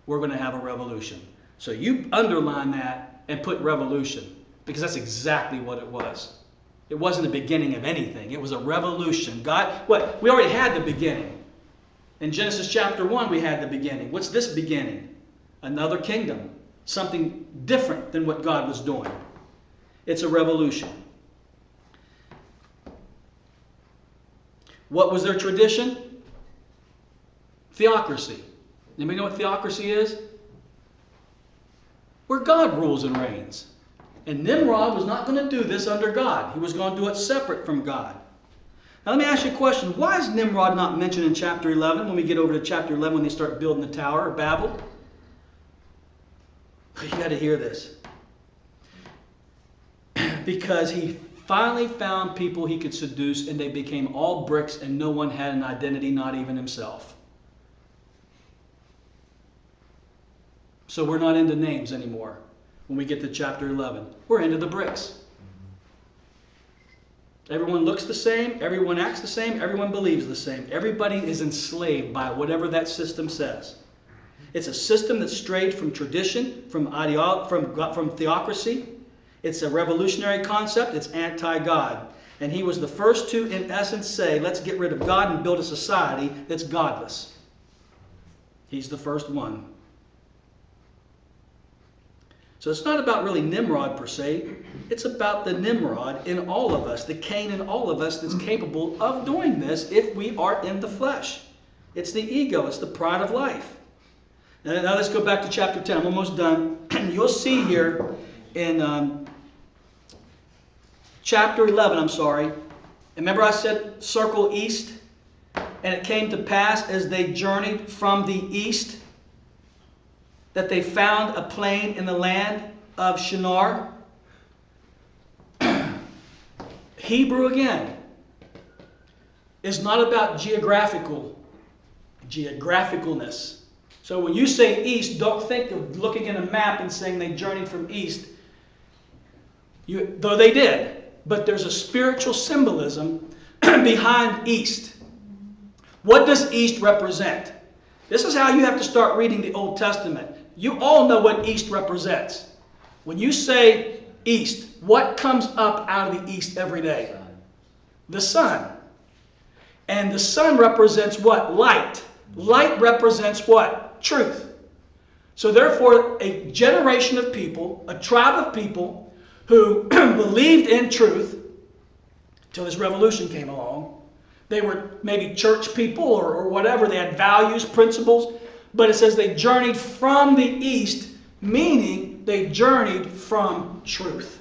Speaker 1: We're going to have a revolution. So you underline that and put revolution, because that's exactly what it was. It wasn't the beginning of anything. It was a revolution. We already had the beginning. In Genesis chapter 1, we had the beginning. What's this beginning? Another kingdom. Something different than what God was doing. It's a revolution. What was their tradition? Theocracy. Anybody know what theocracy is? Where God rules and reigns. And Nimrod was not going to do this under God. He was going to do it separate from God. Now let me ask you a question. Why is Nimrod not mentioned in chapter 11 when we get over to chapter 11 when they start building the Tower of Babel? You got to hear this. Because he finally found people he could seduce, and they became all bricks, and no one had an identity, not even himself. So we're not into names anymore when we get to chapter 11. We're into the bricks. Everyone looks the same, everyone acts the same, everyone believes the same. Everybody is enslaved by whatever that system says. It's a system that's strayed from tradition, from theocracy. It's a revolutionary concept. It's anti-God. And he was the first to, in essence, say, let's get rid of God and build a society that's godless. He's the first one. So it's not about really Nimrod per se. It's about the Nimrod in all of us, the Cain in all of us that's capable of doing this if we are in the flesh. It's the ego. It's the pride of life. Now let's go back to chapter 10. I'm almost done. You'll see here in chapter 11, remember I said circle east? And it came to pass as they journeyed from the east that they found a plain in the land of Shinar. Hebrew, again, is not about geographicalness. So when you say east, don't think of looking at a map and saying they journeyed from east. Though they did. But there's a spiritual symbolism behind east. What does east represent? This is how you have to start reading the Old Testament. You all know what east represents. When you say east, what comes up out of the east every day? The sun. And the sun represents what? Light. Light represents what? Truth. So therefore, a generation of people, a tribe of people who believed in truth until this revolution came along. They were maybe church people or whatever. They had values, principles. But it says they journeyed from the east, meaning they journeyed from truth.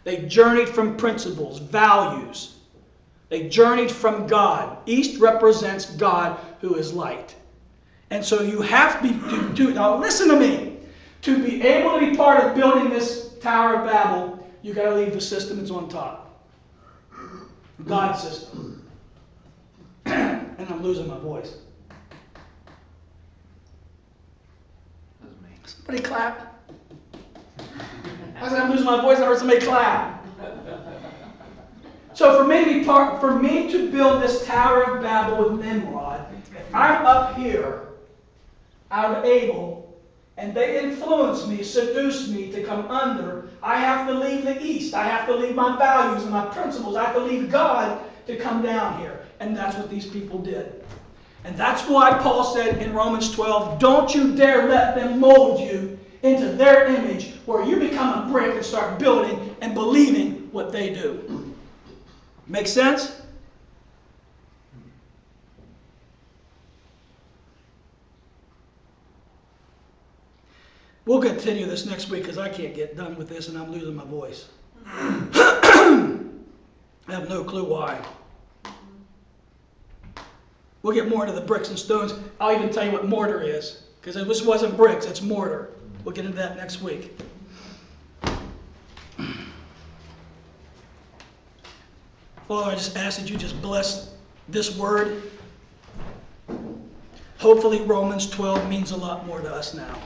Speaker 1: They journeyed from principles, values. They journeyed from God. East represents God, who is light. And so you have to now listen to me. To be able to be part of building this Tower of Babel, you've got to leave the system that's on top. God's system. And I'm losing my voice. Somebody clap.
Speaker 3: I said, I'm losing my voice. I heard somebody clap. So for me to build this Tower of Babel with Nimrod, if I'm up here, out of Abel, and they influence me, seduce me to come under, I have to leave the east. I have to leave my values and my principles. I have to leave God to come down here. And that's what these people did. And that's why Paul said in Romans 12, don't you dare let them mold you into their image where you become a brick and start building and believing what they do. Make sense? We'll continue this next week because I can't get done with this and I'm losing my voice. I have no clue why. We'll get more into the bricks and stones. I'll even tell you what mortar is, because this wasn't bricks, it's mortar. We'll get into that next week. Father, I just ask that you just bless this word. Hopefully Romans 12 means a lot more to us now.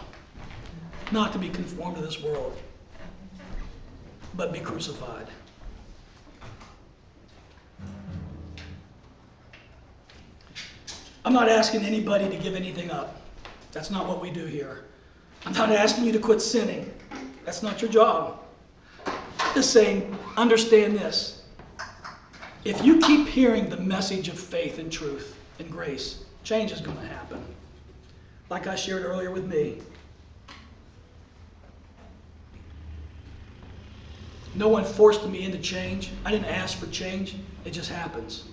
Speaker 3: Not to be conformed to this world, but be crucified. I'm not asking anybody to give anything up. That's not what we do here. I'm not asking you to quit sinning. That's not your job. I'm just saying, understand this. If you keep hearing the message of faith and truth and grace, change is going to happen. Like I shared earlier with me. No one forced me into change. I didn't ask for change. It just happens.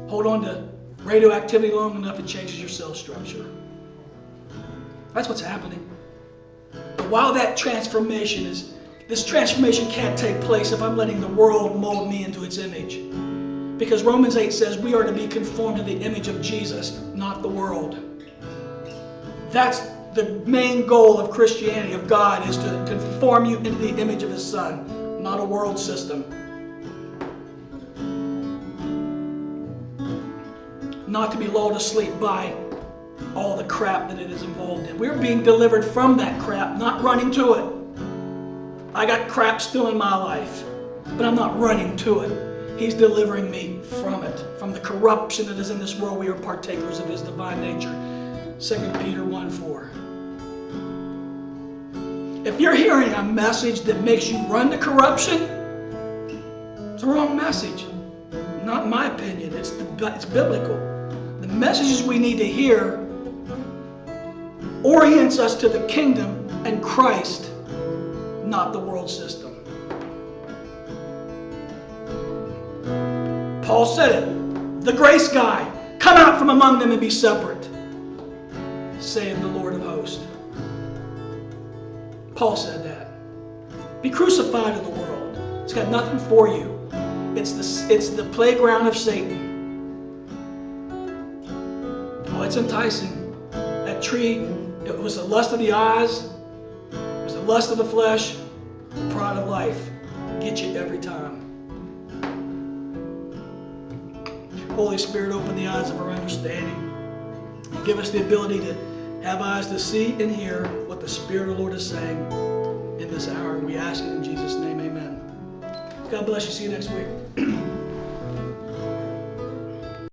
Speaker 3: Hold on to radioactivity long enough, it changes your cell structure. That's what's happening. But while that transformation this transformation can't take place if I'm letting the world mold me into its image. Because Romans 8 says we are to be conformed to the image of Jesus, not the world. That's the main goal of Christianity, of God, is to conform you into the image of His Son, not a world system. Not to be lulled to sleep by all the crap that it is involved in. We're being delivered from that crap, not running to it. I got crap still in my life, but I'm not running to it. He's delivering me from it, from the corruption that is in this world. We are partakers of His divine nature. 2 Peter 1:4. If you're hearing a message that makes you run to corruption, it's the wrong message. Not my opinion. It's biblical. The messages we need to hear orients us to the kingdom and Christ, not the world system. Paul said it. The grace guy. Come out from among them and be separate, saith the Lord of hosts. Paul said that. Be crucified to the world. It's got nothing for you. It's the playground of Satan. Oh, it's enticing. That tree, it was the lust of the eyes, it was the lust of the flesh, the pride of life. Get you every time. Holy Spirit, open the eyes of our understanding. Give us the ability to have eyes to see and hear what the Spirit of the Lord is saying in this hour. And we ask it in Jesus' name, amen. God bless you. See you next week.